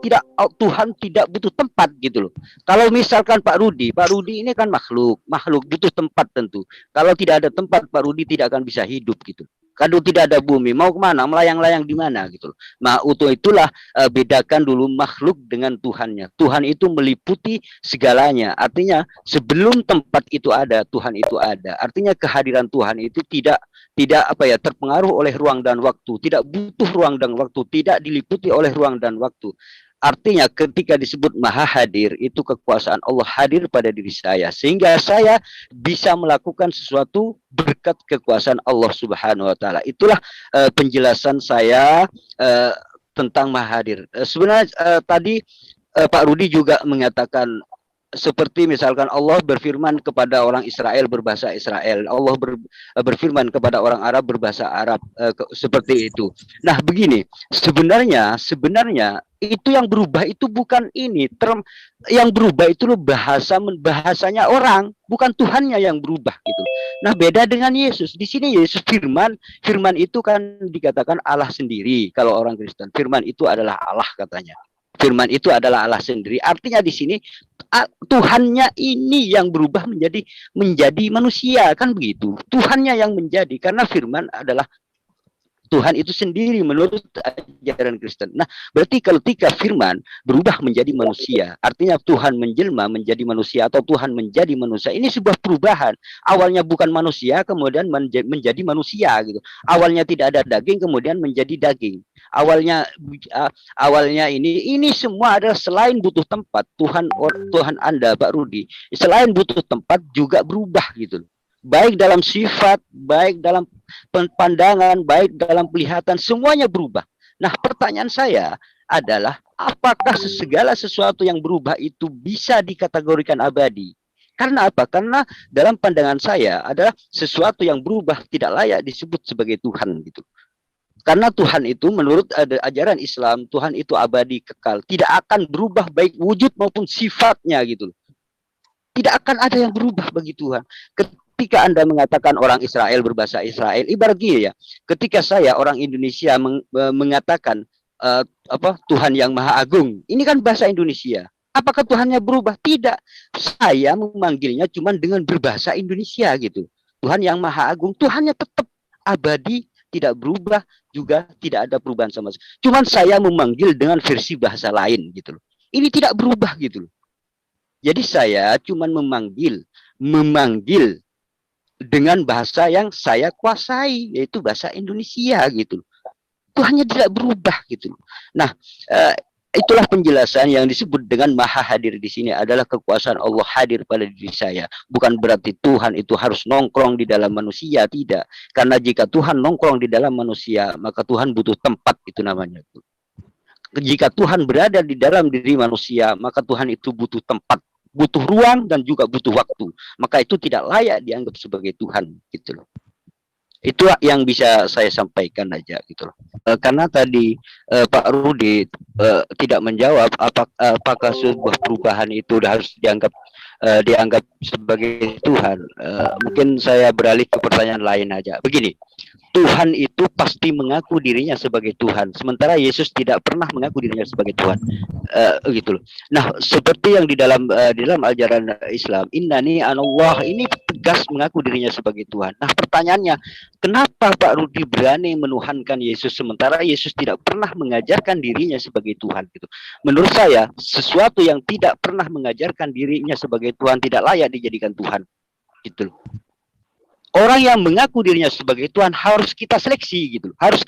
Tuhan tidak butuh tempat gitu loh. Kalau misalkan Pak Rudi ini kan makhluk butuh tempat tentu. Kalau tidak ada tempat Pak Rudi tidak akan bisa hidup gitu. Kalau tidak ada bumi, mau kemana? Melayang-layang di mana gitu. Nah, untuk itulah bedakan dulu makhluk dengan Tuhannya. Tuhan itu meliputi segalanya. Artinya sebelum tempat itu ada, Tuhan itu ada. Artinya kehadiran Tuhan itu tidak terpengaruh oleh ruang dan waktu, tidak butuh ruang dan waktu, tidak diliputi oleh ruang dan waktu. Artinya ketika disebut maha hadir, itu kekuasaan Allah hadir pada diri saya. Sehingga saya bisa melakukan sesuatu berkat kekuasaan Allah Subhanahu wa Ta'ala. Itulah penjelasan saya tentang maha hadir. Sebenarnya tadi Pak Rudi juga mengatakan seperti misalkan Allah berfirman kepada orang Israel berbahasa Israel, Allah berfirman kepada orang Arab berbahasa Arab, seperti itu. Nah, begini, sebenarnya itu yang berubah itu bukan ini, yang berubah itu loh bahasanya orang, bukan Tuhannya yang berubah gitu. Nah, beda dengan Yesus. Di sini Yesus firman itu kan dikatakan Allah sendiri. Kalau orang Kristen, firman itu adalah Allah katanya. Firman itu adalah Allah sendiri. Artinya di sini Tuhannya ini yang berubah menjadi manusia, kan begitu. Tuhannya yang menjadi, karena firman adalah Tuhan itu sendiri menurut ajaran Kristen. Nah, berarti ketika firman berubah menjadi manusia, artinya Tuhan menjelma menjadi manusia atau Tuhan menjadi manusia. Ini sebuah perubahan. Awalnya bukan manusia, kemudian menjadi manusia gitu. Awalnya tidak ada daging, kemudian menjadi daging. Awalnya ini semua adalah selain butuh tempat. Tuhan Anda, Pak Rudi, selain butuh tempat juga berubah gitu. Baik dalam sifat, baik dalam pandangan, baik dalam penglihatan, semuanya berubah. Nah, pertanyaan saya adalah apakah segala sesuatu yang berubah itu bisa dikategorikan abadi? Karena apa? Karena dalam pandangan saya adalah sesuatu yang berubah tidak layak disebut sebagai Tuhan gitu. Karena Tuhan itu menurut ajaran Islam, Tuhan itu abadi kekal, tidak akan berubah baik wujud maupun sifatnya gitu. Tidak akan ada yang berubah bagi Tuhan. Ketika Anda mengatakan orang Israel berbahasa Israel, ibarat gini ya. Ketika saya orang Indonesia mengatakan Tuhan yang Maha Agung, ini kan bahasa Indonesia. Apakah Tuhannya berubah? Tidak. Saya memanggilnya cuma dengan berbahasa Indonesia gitu. Tuhan yang Maha Agung, Tuhannya tetap abadi, tidak berubah, juga tidak ada perubahan sama sekali. Cuman saya memanggil dengan versi bahasa lain gitu loh. Ini tidak berubah gitu loh. Jadi saya cuma memanggil dengan bahasa yang saya kuasai, yaitu bahasa Indonesia gitu loh. Tuhannya tidak berubah gitu loh. Nah, itulah penjelasan yang disebut dengan maha hadir di sini adalah kekuasaan Allah hadir pada diri saya. Bukan berarti Tuhan itu harus nongkrong di dalam manusia, tidak. Karena jika Tuhan nongkrong di dalam manusia, maka Tuhan butuh tempat, itu namanya. Jika Tuhan berada di dalam diri manusia, maka Tuhan itu butuh tempat, butuh ruang dan juga butuh waktu. Maka itu tidak layak dianggap sebagai Tuhan, gitu loh. Itu yang bisa saya sampaikan aja gitu loh. Karena tadi Pak Rudi tidak menjawab apakah sebuah perubahan itu harus dianggap sebagai Tuhan. Mungkin saya beralih ke pertanyaan lain aja. Begini, Tuhan itu pasti mengaku dirinya sebagai Tuhan, sementara Yesus tidak pernah mengaku dirinya sebagai Tuhan, gitu loh. Nah, seperti yang di dalam ajaran Islam, Innani anallah, ini tegas mengaku dirinya sebagai Tuhan. Nah, pertanyaannya, kenapa Pak Rudi berani menuhankan Yesus sementara Yesus tidak pernah mengajarkan dirinya sebagai Tuhan gitu. Menurut saya, sesuatu yang tidak pernah mengajarkan dirinya sebagai Tuhan tidak layak dijadikan Tuhan. Gitu loh. Orang yang mengaku dirinya sebagai Tuhan harus kita seleksi gitu. Harus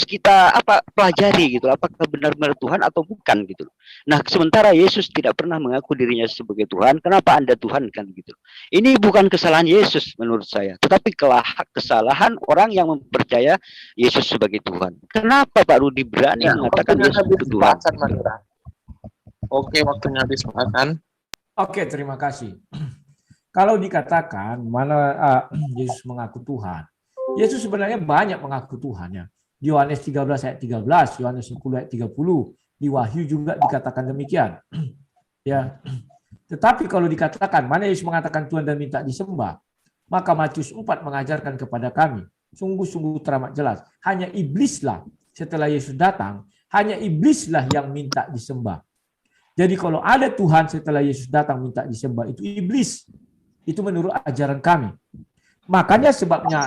kita pelajari gitu. Apakah benar-benar Tuhan atau bukan gitu. Nah, sementara Yesus tidak pernah mengaku dirinya sebagai Tuhan, kenapa Anda Tuhan kan gitu. Ini bukan kesalahan Yesus menurut saya, tetapi kesalahan orang yang mempercaya Yesus sebagai Tuhan. Kenapa Pak Rudi berani mengatakan Yesus itu Tuhan? Oke, waktunya habis makan. Oke, terima kasih. Kalau dikatakan mana Yesus mengaku Tuhan, Yesus sebenarnya banyak mengaku Tuhan ya. Di Yohanes 13 ayat 13, Yohanes 10 ayat 30, di Wahyu juga dikatakan demikian. Ya. Tetapi kalau dikatakan mana Yesus mengatakan Tuhan dan minta disembah, maka Matius 4 mengajarkan kepada kami, sungguh-sungguh teramat jelas, hanya iblislah setelah Yesus datang, hanya iblislah yang minta disembah. Jadi kalau ada Tuhan setelah Yesus datang minta disembah, itu iblis. Itu menurut ajaran kami. Makanya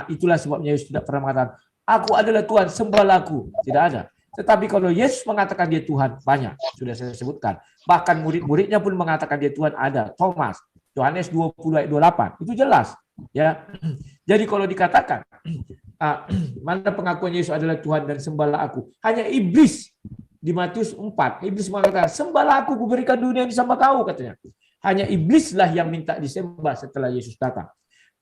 itulah sebabnya Yesus tidak pernah mengatakan, aku adalah Tuhan, sembahlah aku. Tidak ada. Tetapi kalau Yesus mengatakan dia Tuhan, banyak. Sudah saya sebutkan. Bahkan murid-muridnya pun mengatakan dia Tuhan ada. Thomas, Yohanes 20 ayat 28. Itu jelas. Ya. Jadi kalau dikatakan, mana pengakuan Yesus adalah Tuhan dan sembahlah aku. Hanya iblis di Matius 4. Iblis mengatakan, sembahlah aku, kuberikan dunia ini sama kau, katanya. Hanya iblislah yang minta disembah setelah Yesus datang.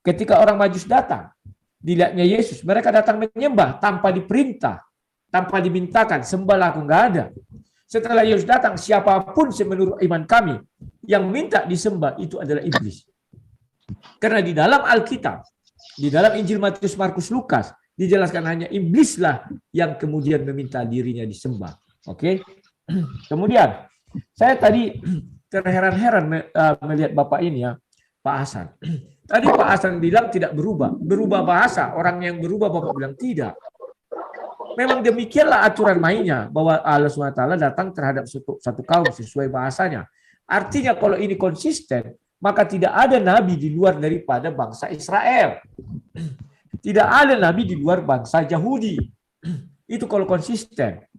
Ketika orang Majus datang, dilihatnya Yesus, mereka datang menyembah tanpa diperintah, tanpa dimintakan, sembahlah aku, enggak ada. Setelah Yesus datang, siapapun menurut iman kami yang minta disembah itu adalah iblis. Karena di dalam Alkitab, di dalam Injil Matius, Markus, Lukas, dijelaskan hanya iblislah yang kemudian meminta dirinya disembah. Oke? Kemudian, saya tadi terheran-heran melihat Bapak ini ya, Pak Hasan. Tadi Pak Hasan bilang tidak berubah bahasa. Orang yang berubah Bapak bilang tidak. Memang demikianlah aturan mainnya, bahwa Allah SWT datang terhadap satu kaum sesuai bahasanya. Artinya kalau ini konsisten, maka tidak ada nabi di luar daripada bangsa Israel. Tidak ada nabi di luar bangsa Yahudi. Itu kalau konsisten.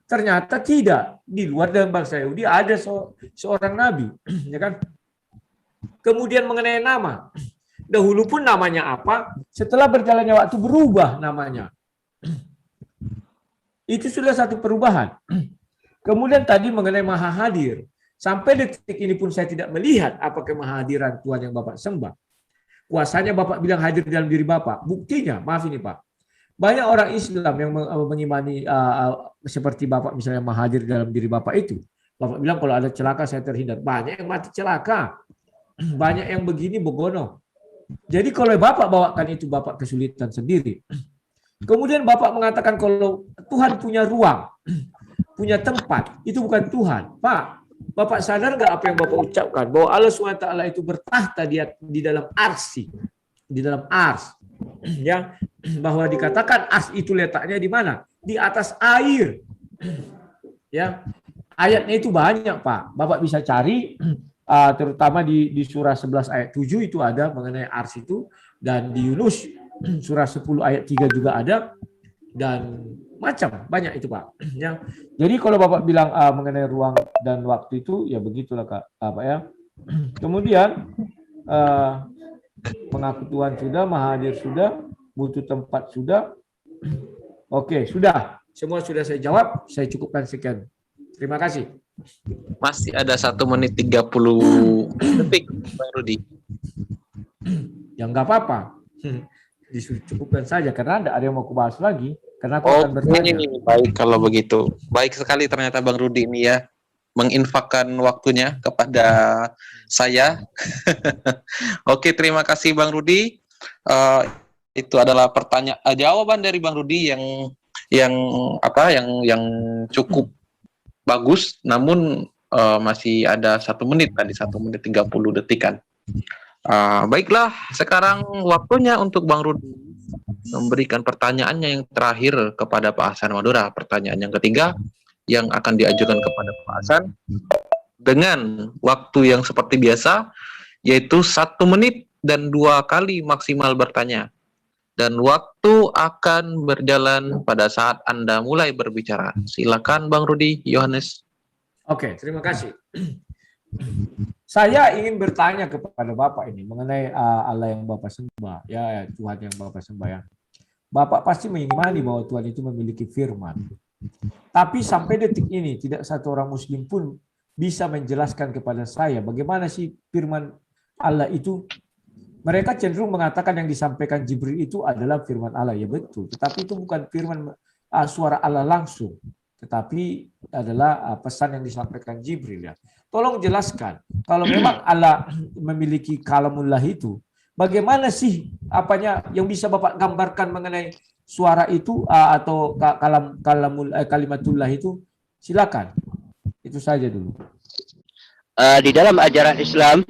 Ternyata tidak, di luar dalam bangsa Yahudi ada seorang nabi, ya kan? Kemudian mengenai nama, dahulu pun namanya apa, setelah berjalannya waktu berubah namanya. Itu sudah satu perubahan. Kemudian tadi mengenai Maha Hadir, sampai detik ini pun saya tidak melihat apa kemahadiran Tuhan yang Bapak sembah. Kuasanya Bapak bilang hadir dalam diri Bapak. Buktinya, maaf ini Pak, banyak orang Islam yang mengimani seperti Bapak misalnya hadir dalam diri Bapak itu. Bapak bilang kalau ada celaka saya terhindar. Banyak yang mati celaka. banyak yang begini begono. Jadi kalau Bapak bawakan itu Bapak kesulitan sendiri. Kemudian Bapak mengatakan kalau Tuhan punya ruang, punya tempat, itu bukan Tuhan. Pak, Bapak sadar nggak apa yang Bapak ucapkan? Bahwa Allah SWT itu bertahta di dalam arsi, di dalam ars. Ya, bahwa dikatakan ars itu letaknya di mana? Di atas air. Ya, ayatnya itu banyak, Pak. Bapak bisa cari, terutama di surah 11 ayat 7 itu ada mengenai ars itu, dan di Yunus surah 10 ayat 3 juga ada, dan macam banyak itu, Pak. Ya. Jadi kalau Bapak bilang mengenai ruang dan waktu itu, ya begitulah, Kak, Pak ya. Kemudian mengaku Tuhan sudah, Maha Hadir sudah, butuh tempat sudah. Oke, sudah. Semua sudah saya jawab, saya cukupkan sekian. Terima kasih. Masih ada 1 menit 30 detik, Bang Rudi. Ya nggak apa-apa. Dicukupkan saja karena ada yang mau kubahas lagi. Karena aku akan Oh, bertanya. ini baik kalau begitu. Baik sekali ternyata Bang Rudi ini ya, menginfakkan waktunya kepada saya. Oke, terima kasih Bang Rudi. Itu adalah jawaban dari Bang Rudi yang cukup bagus, namun masih ada 1 menit tadi, 1 menit 30 detikan. Baiklah, sekarang waktunya untuk Bang Rudi memberikan pertanyaannya yang terakhir kepada Pak Hasan Madura. Pertanyaan yang ketiga yang akan diajukan kepada Pak Hasan dengan waktu yang seperti biasa, yaitu 1 menit dan 2 kali maksimal bertanya. Dan waktu akan berjalan pada saat Anda mulai berbicara. Silakan Bang Rudi Yohanes. Oke, terima kasih. Saya ingin bertanya kepada Bapak ini mengenai Allah yang Bapak sembah, ya Tuhan yang Bapak sembah ya. Bapak pasti mengimani bahwa Tuhan itu memiliki firman. Tapi sampai detik ini tidak satu orang Muslim pun bisa menjelaskan kepada saya bagaimana sih firman Allah itu. Mereka cenderung mengatakan yang disampaikan Jibril itu adalah firman Allah, ya betul. Tetapi itu bukan firman suara Allah langsung, tetapi adalah pesan yang disampaikan Jibril ya. Tolong jelaskan, kalau memang Allah memiliki kalamullah itu, bagaimana sih apanya yang bisa Bapak gambarkan mengenai suara itu atau kalimatullah itu? Silakan. Itu saja dulu. Di dalam ajaran Islam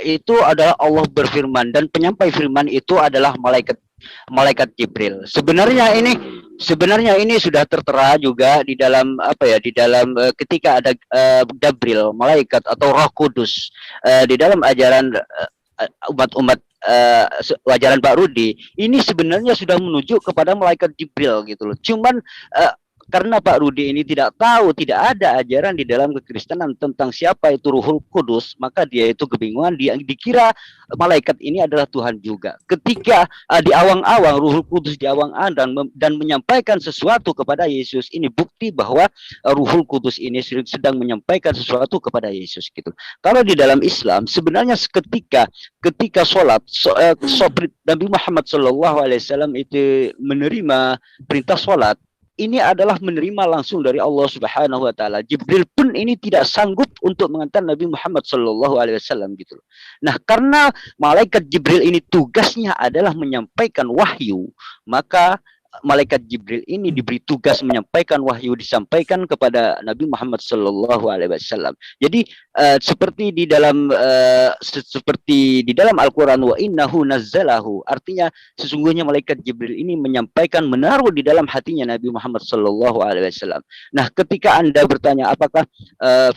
itu adalah Allah berfirman dan penyampai firman itu adalah malaikat Jibril. Sebenarnya ini sudah tertera juga di dalam ketika ada Gabriel, malaikat atau Roh Kudus di dalam ajaran umat-umat ajaran Pak Rudi, ini sebenarnya sudah menuju kepada malaikat Jibril gitu loh. Cuman karena Pak Rudi ini tidak tahu, tidak ada ajaran di dalam kekristenan tentang siapa itu Ruhul Kudus, maka dia itu kebingungan, dia dikira malaikat ini adalah Tuhan juga. Ketika di awang-awang Ruhul Kudus di awang-awang dan menyampaikan sesuatu kepada Yesus, ini bukti bahwa Ruhul Kudus ini sedang menyampaikan sesuatu kepada Yesus gitu. Kalau di dalam Islam sebenarnya ketika sholat Nabi Muhammad SAW itu menerima perintah sholat, ini adalah menerima langsung dari Allah Subhanahu wa taala. Jibril pun ini tidak sanggup untuk mengantar Nabi Muhammad sallallahu alaihi wasallam gitu. Nah, karena malaikat Jibril ini tugasnya adalah menyampaikan wahyu, maka malaikat Jibril ini diberi tugas menyampaikan wahyu, disampaikan kepada Nabi Muhammad sallallahu alaihi wasallam. Jadi seperti di dalam Al-Qur'an, wa innahu nazzalahu, artinya sesungguhnya malaikat Jibril ini menyampaikan, menaruh di dalam hatinya Nabi Muhammad sallallahu alaihi wasallam. Nah, ketika Anda bertanya apakah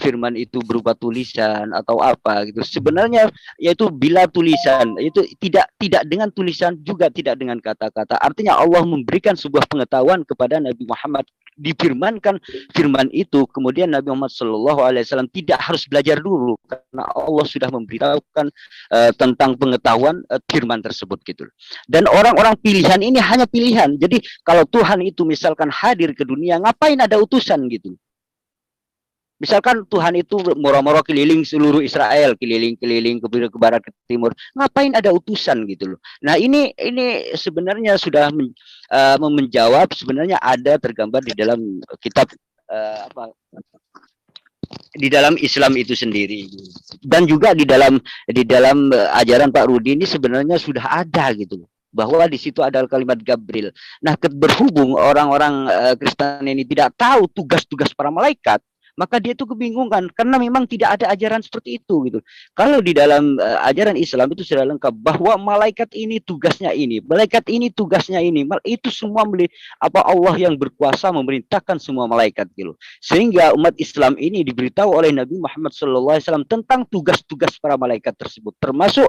firman itu berupa tulisan atau apa gitu, sebenarnya yaitu bila tulisan, itu tidak dengan tulisan, juga tidak dengan kata-kata. Artinya Allah memberikan sebuah pengetahuan kepada Nabi Muhammad, difirmankan firman itu, kemudian Nabi Muhammad SAW tidak harus belajar dulu karena Allah sudah memberitahukan tentang pengetahuan firman tersebut gitu. Dan orang-orang pilihan ini hanya pilihan. Jadi kalau Tuhan itu misalkan hadir ke dunia, ngapain ada utusan gitu? Misalkan Tuhan itu moro-moro keliling seluruh Israel, keliling-keliling ke barat ke timur, ngapain ada utusan gitu loh. Nah, ini sebenarnya sudah menjawab, sebenarnya ada tergambar di dalam kitab di dalam Islam itu sendiri. Dan juga di dalam ajaran Pak Rudi ini sebenarnya sudah ada gitu, bahwa di situ ada kalimat Gabriel. Nah, berhubung orang-orang Kristen ini tidak tahu tugas-tugas para malaikat, maka dia itu kebingungan karena memang tidak ada ajaran seperti itu gitu. Kalau di dalam ajaran Islam itu sudah lengkap bahwa malaikat ini tugasnya ini, malaikat ini tugasnya ini. Itu semua Allah yang berkuasa memerintahkan semua malaikat gitu. Sehingga umat Islam ini diberitahu oleh Nabi Muhammad SAW tentang tugas-tugas para malaikat tersebut, termasuk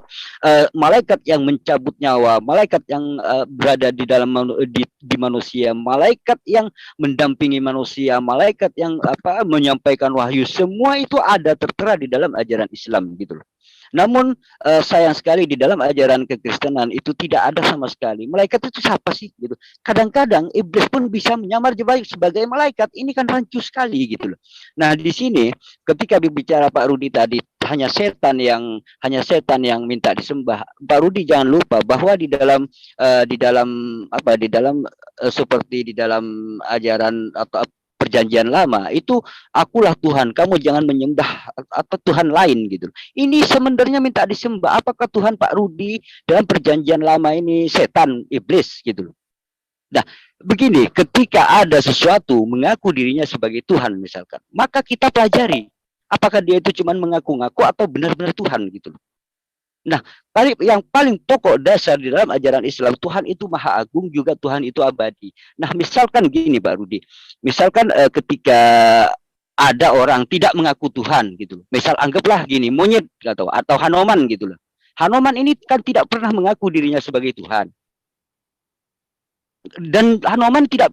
malaikat yang mencabut nyawa, malaikat yang berada di dalam di manusia, malaikat yang mendampingi manusia, malaikat yang menyampaikan wahyu, semua itu ada tertera di dalam ajaran Islam gitu loh. Namun sayang sekali di dalam ajaran kekristenan itu tidak ada sama sekali. Malaikat itu siapa sih gitu. Kadang-kadang iblis pun bisa menyamar sebagai malaikat. Ini kan rancu sekali gitu loh. Nah, di sini ketika berbicara Pak Rudi tadi hanya setan yang minta disembah. Pak Rudi jangan lupa bahwa di dalam seperti di dalam ajaran atau Perjanjian Lama itu, akulah Tuhan, kamu jangan menyembah atau Tuhan lain gitu. Ini sebenarnya minta disembah. Apakah Tuhan Pak Rudi dalam Perjanjian Lama ini setan, iblis gitu. Nah, begini, ketika ada sesuatu mengaku dirinya sebagai Tuhan misalkan, maka kita pelajari apakah dia itu cuma mengaku-ngaku atau benar-benar Tuhan gitu. Nah, yang paling pokok dasar di dalam ajaran Islam, Tuhan itu maha agung, juga Tuhan itu abadi. Nah, misalkan gini Pak Rudi, misalkan ketika ada orang tidak mengaku Tuhan gitu, misal anggaplah gini, monyet atau Hanoman gitu loh. Hanoman ini kan tidak pernah mengaku dirinya sebagai Tuhan. Dan Hanoman tidak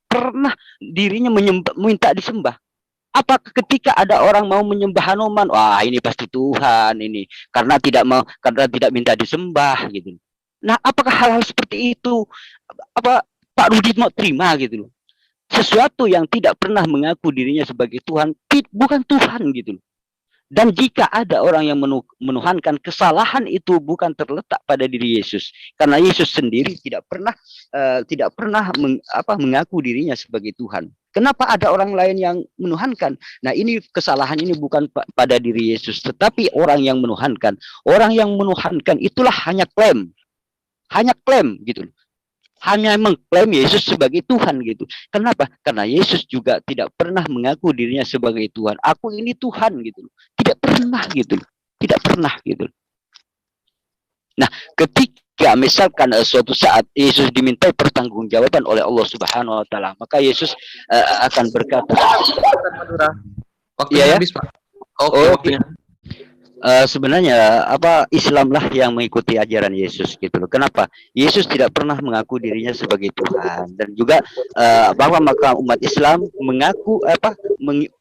pernah dirinya minta disembah. Apakah ketika ada orang mau menyembah Hanoman, wah ini pasti Tuhan ini karena tidak minta disembah gitu. Nah, apakah hal-hal seperti itu Pak Rudi mau terima gitu loh? Sesuatu yang tidak pernah mengaku dirinya sebagai Tuhan bukan Tuhan gitu loh. Dan jika ada orang yang menuhankan, kesalahan itu bukan terletak pada diri Yesus, karena Yesus sendiri tidak pernah mengaku dirinya sebagai Tuhan. Kenapa ada orang lain yang menuhankan? Nah, ini kesalahan ini bukan pada diri Yesus, tetapi orang yang menuhankan. Orang yang menuhankan itulah hanya klaim gitu. Hanya mengklaim Yesus sebagai Tuhan gitu. Kenapa? Karena Yesus juga tidak pernah mengaku dirinya sebagai Tuhan. Aku ini Tuhan gitu. Tidak pernah gitu. Tidak pernah gitu. Nah, ketika misalkan suatu saat Yesus dimintai pertanggungjawaban oleh Allah Subhanahu wa taala, maka Yesus akan berkata, waktunya habis, Pak. Oke. Sebenarnya Islamlah yang mengikuti ajaran Yesus gitu loh. Kenapa? Yesus tidak pernah mengaku dirinya sebagai Tuhan, dan juga bahwa maka umat Islam mengaku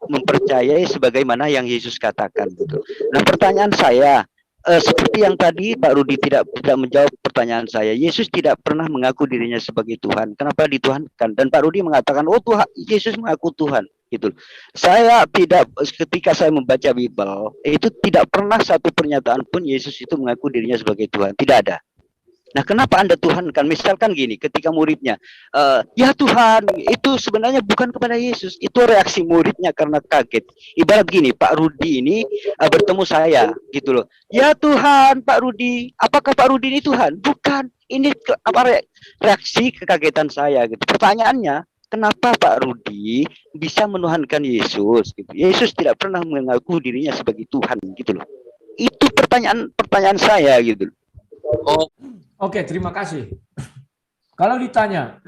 mempercayai sebagaimana yang Yesus katakan gitu. Nah, pertanyaan saya seperti yang tadi Pak Rudi tidak menjawab pertanyaan saya. Yesus tidak pernah mengaku dirinya sebagai Tuhan. Kenapa dituhankan? Dan Pak Rudi mengatakan, oh Tuhan, Yesus mengaku Tuhan. Gitu. Ketika saya membaca Bible, itu tidak pernah satu pernyataan pun Yesus itu mengaku dirinya sebagai Tuhan. Tidak ada. Nah, kenapa Anda Tuhankan? Misalkan gini, ketika muridnya, ya Tuhan, itu sebenarnya bukan kepada Yesus. Itu reaksi muridnya karena kaget. Ibarat gini, Pak Rudi ini bertemu saya, gitu loh. Ya Tuhan, Pak Rudi, apakah Pak Rudi ini Tuhan? Bukan. Ini reaksi kekagetan saya, gitu. Pertanyaannya, kenapa Pak Rudi bisa menuhankan Yesus? Gitu. Yesus tidak pernah mengaku dirinya sebagai Tuhan, gitu loh. Itu pertanyaan saya, gitu. Oke, terima kasih. Kalau ditanya,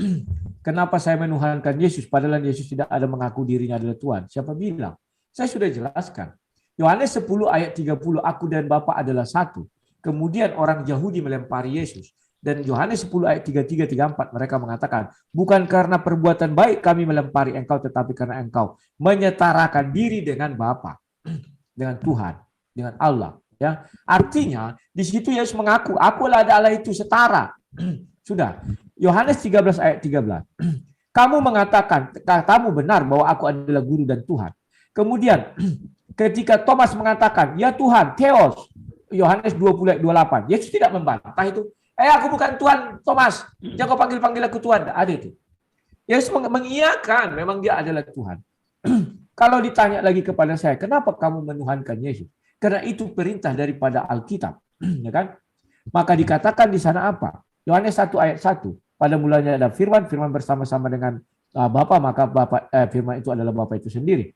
kenapa saya menuhankan Yesus, padahal Yesus tidak ada mengaku dirinya adalah Tuhan? Siapa bilang? Saya sudah jelaskan. Yohanes 10 ayat 30, aku dan Bapa adalah satu. Kemudian orang Yahudi melempari Yesus. Dan Yohanes 10 ayat 33-34 mereka mengatakan, bukan karena perbuatan baik kami melempari engkau, tetapi karena engkau menyetarakan diri dengan Bapa, dengan Tuhan, dengan Allah. Ya, artinya di situ Yesus mengaku, akulah Allah itu setara. Sudah. Yohanes 13 ayat 13. Kamu mengatakan, katamu benar bahwa aku adalah guru dan Tuhan. Kemudian ketika Thomas mengatakan, ya Tuhan, Theos, Yohanes 20 ayat 28. Yesus tidak membantah itu. Aku bukan Tuhan, Thomas. Jangan kau panggil aku Tuhan. Ada itu. Yesus mengiyakan memang dia adalah Tuhan. Kalau ditanya lagi kepada saya, kenapa kamu menuhankan Yesus? Karena itu perintah daripada Alkitab, ya kan? Maka dikatakan di sana apa? Yohanes 1 ayat 1. Pada mulanya ada firman, firman bersama-sama dengan Bapa, maka firman itu adalah Bapa itu sendiri.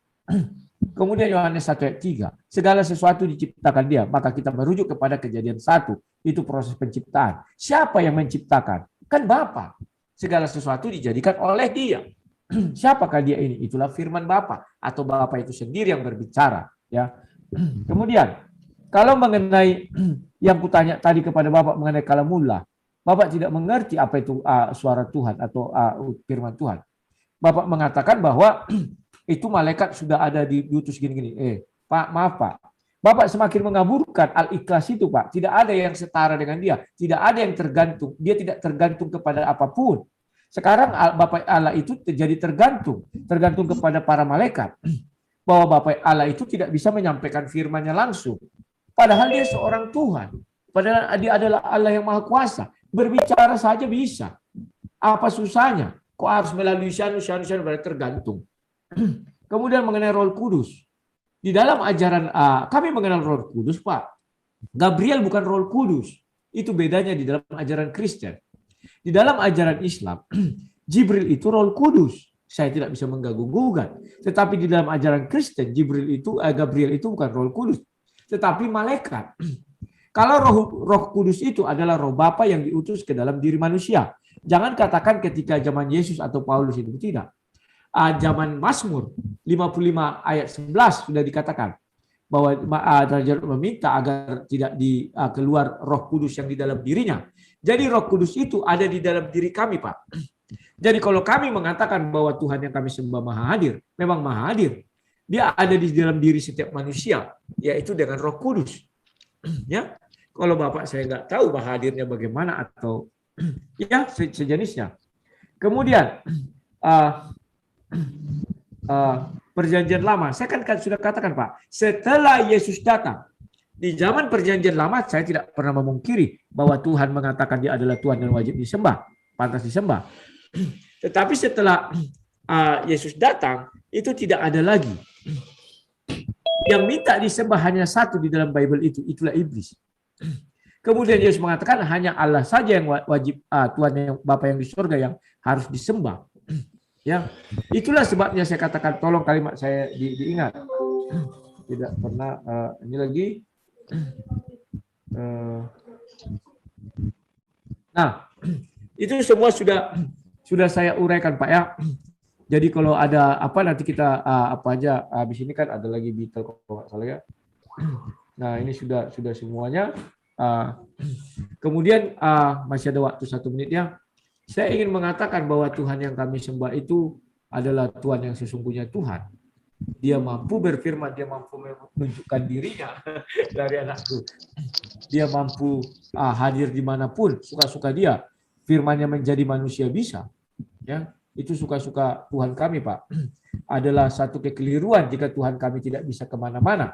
Kemudian Yohanes 1 ayat 3. Segala sesuatu diciptakan dia, maka kita merujuk kepada kejadian 1. Itu proses penciptaan. Siapa yang menciptakan? Kan Bapa. Segala sesuatu dijadikan oleh dia. Siapakah dia ini? Itulah firman Bapa atau Bapa itu sendiri yang berbicara, ya. Kemudian kalau mengenai yang kutanya tadi kepada Bapak mengenai kalamullah, Bapak tidak mengerti apa itu suara Tuhan atau firman Tuhan. Bapak mengatakan bahwa itu malaikat sudah ada diutus gini-gini. Pak, maaf Pak. Bapak semakin mengaburkan al-ikhlas itu Pak. Tidak ada yang setara dengan dia. Tidak ada yang tergantung. Dia tidak tergantung kepada apapun. Sekarang Bapak Allah itu jadi tergantung kepada para malaikat. Bahwa Bapak Allah itu tidak bisa menyampaikan firman-Nya langsung. Padahal dia seorang Tuhan. Padahal dia adalah Allah yang Maha Kuasa. Berbicara saja bisa. Apa susahnya? Kok harus melalui syanu tergantung. Kemudian mengenai Roh Kudus. Di dalam ajaran kami mengenal Roh Kudus, Pak. Gabriel bukan Roh Kudus. Itu bedanya di dalam ajaran Kristen. Di dalam ajaran Islam, Jibril itu Roh Kudus. Saya tidak bisa mengganggu-gugat. Tetapi di dalam ajaran Kristen, Gabriel itu bukan Roh Kudus, tetapi malaikat. Kalau Roh Kudus itu adalah Roh Bapa yang diutus ke dalam diri manusia. Jangan katakan ketika zaman Yesus atau Paulus itu tidak. Zaman Mazmur 55 ayat 11 sudah dikatakan bahwa Raja meminta agar tidak keluar Roh Kudus yang di dalam dirinya. Jadi Roh Kudus itu ada di dalam diri kami, Pak. Jadi kalau kami mengatakan bahwa Tuhan yang kami sembah Maha Hadir, memang Maha Hadir. Dia ada di dalam diri setiap manusia, yaitu dengan Roh Kudus. Ya, kalau Bapak saya nggak tahu Maha Hadirnya bagaimana atau ya sejenisnya. Kemudian perjanjian lama, saya kan sudah katakan Pak, setelah Yesus datang, di zaman perjanjian lama saya tidak pernah memungkiri bahwa Tuhan mengatakan dia adalah Tuhan yang wajib disembah, pantas disembah. Tetapi setelah Yesus datang, itu tidak ada lagi. Yang minta disembah hanya satu di dalam Bible itu, itulah iblis. Kemudian Yesus mengatakan hanya Allah saja yang wajib, Tuhan yang Bapa yang di surga yang harus disembah. Ya, itulah sebabnya saya katakan tolong kalimat saya diingat. Tidak pernah ini lagi. Nah, itu semua sudah saya uraikan Pak ya. Jadi kalau ada apa nanti kita apa aja habis ini kan ada lagi Beatle kalau nggak salah ya. Nah ini sudah semuanya. Kemudian masih ada waktu 1 menit ya. Saya ingin mengatakan bahwa Tuhan yang kami sembah itu adalah Tuhan yang sesungguhnya Tuhan. Dia mampu berfirman, dia mampu menunjukkan dirinya dari anakku. Dia mampu hadir dimanapun, suka-suka dia. Firman-Nya menjadi manusia bisa. Ya, itu suka-suka Tuhan kami, Pak. Adalah satu kekeliruan jika Tuhan kami tidak bisa kemana-mana.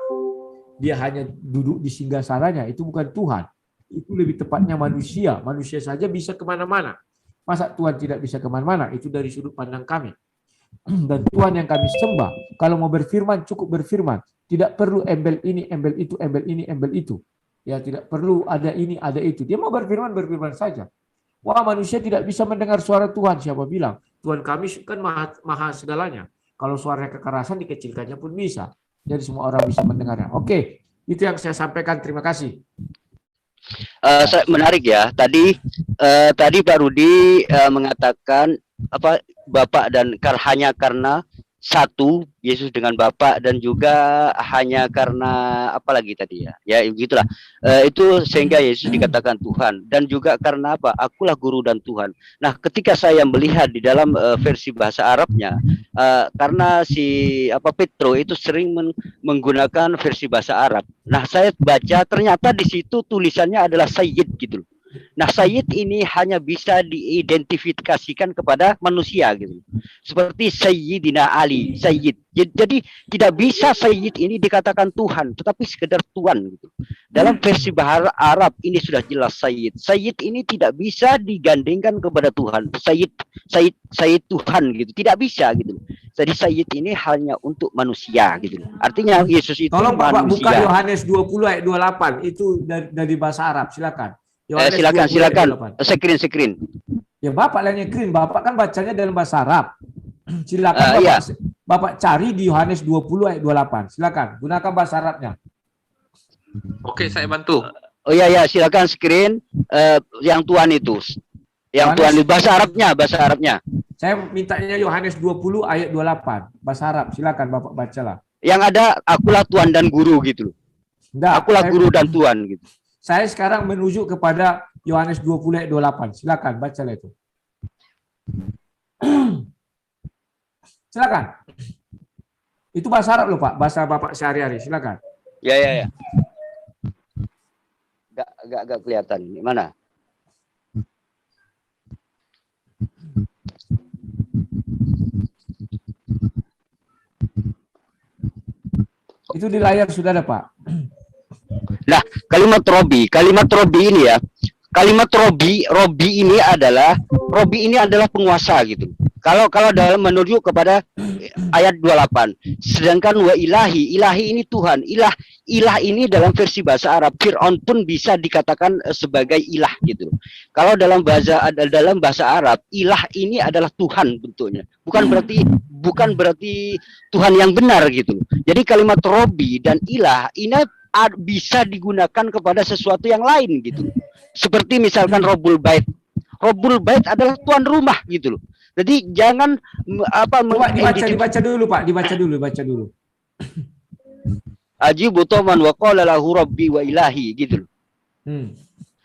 Dia hanya duduk di singgasananya, itu bukan Tuhan. Itu lebih tepatnya manusia. Manusia saja bisa kemana-mana. Masa Tuhan tidak bisa kemana-mana? Itu dari sudut pandang kami. Dan Tuhan yang kami sembah, kalau mau berfirman, cukup berfirman. Tidak perlu embel ini, embel itu, embel ini, embel itu. Ya, tidak perlu ada ini, ada itu. Dia mau berfirman, berfirman saja. Wah, manusia tidak bisa mendengar suara Tuhan. Siapa bilang? Tuhan kami kan maha segalanya. Kalau suaranya kekerasan, dikecilkannya pun bisa. Jadi semua orang bisa mendengarnya. Oke, itu yang saya sampaikan. Terima kasih. Menarik ya. Tadi Pak Rudi mengatakan apa Bapak dan hanya karena satu Yesus dengan Bapa dan juga hanya karena apa lagi tadi ya begitulah itu sehingga Yesus dikatakan Tuhan dan juga karena apa akulah guru dan Tuhan. Nah ketika saya melihat di dalam versi bahasa Arabnya karena si Petro itu sering menggunakan versi bahasa Arab. Nah saya baca ternyata di situ tulisannya adalah Sayyid gitu loh. Nah, Sayyid ini hanya bisa diidentifikasikan kepada manusia gitu. Seperti Sayyidina Ali, Sayyid. Jadi tidak bisa Sayyid ini dikatakan Tuhan, tetapi sekedar Tuan gitu. Dalam versi bahasa Arab ini sudah jelas Sayyid. Sayyid ini tidak bisa digandengkan kepada Tuhan. Sayyid Tuhan gitu. Tidak bisa gitu. Jadi Sayyid ini hanya untuk manusia gitu. Artinya Yesus itu Tolong Bapak buka manusia. Yohanes 20 ayat 28. Itu dari bahasa Arab. Silakan. Yohanes 20 Silakan. ayat 28. Screen. Ya Bapak lainnya green. Bapak kan bacanya dalam bahasa Arab. Silakan Bapak, Iya. Bapak cari di Yohanes 20 ayat 28. Silakan. Gunakan bahasa Arabnya. Oke, saya bantu. Oh iya, silakan screen yang Tuhan itu. Yang Yohanes. Tuhan itu bahasa Arabnya. Saya mintanya Yohanes 20 ayat 28. Bahasa Arab. Silakan Bapak bacalah. Yang ada akulah Tuhan dan guru gitu loh. Enggak, Akulah guru dan Tuhan gitu. Saya sekarang menuju kepada Yohanes 20 ayat 28. Silakan bacalah itu. Silakan. Itu bahasa Arab loh Pak, bahasa Bapak sehari-hari. Silakan. Ya. Gak kelihatan. Di mana? Itu di layar sudah ada Pak. Nah, kalimat Robi ini ya. Kalimat Robi ini adalah penguasa gitu. Kalau dalam menuju kepada ayat 28. Sedangkan wa ilahi ini Tuhan. Ilah ini dalam versi bahasa Arab, Fir'aun pun bisa dikatakan sebagai ilah gitu. Kalau dalam bahasa Arab, ilah ini adalah Tuhan bentuknya. Bukan berarti Tuhan yang benar gitu. Jadi kalimat Robi dan ilah ini bisa digunakan kepada sesuatu yang lain gitu. Seperti misalkan Robul Bait. Robul Bait adalah tuan rumah gitu loh. Jadi jangan Coba dibaca dulu Pak, dibaca dulu. Ajibu toman wa qala lahu rabbi wa ilahi gitu loh.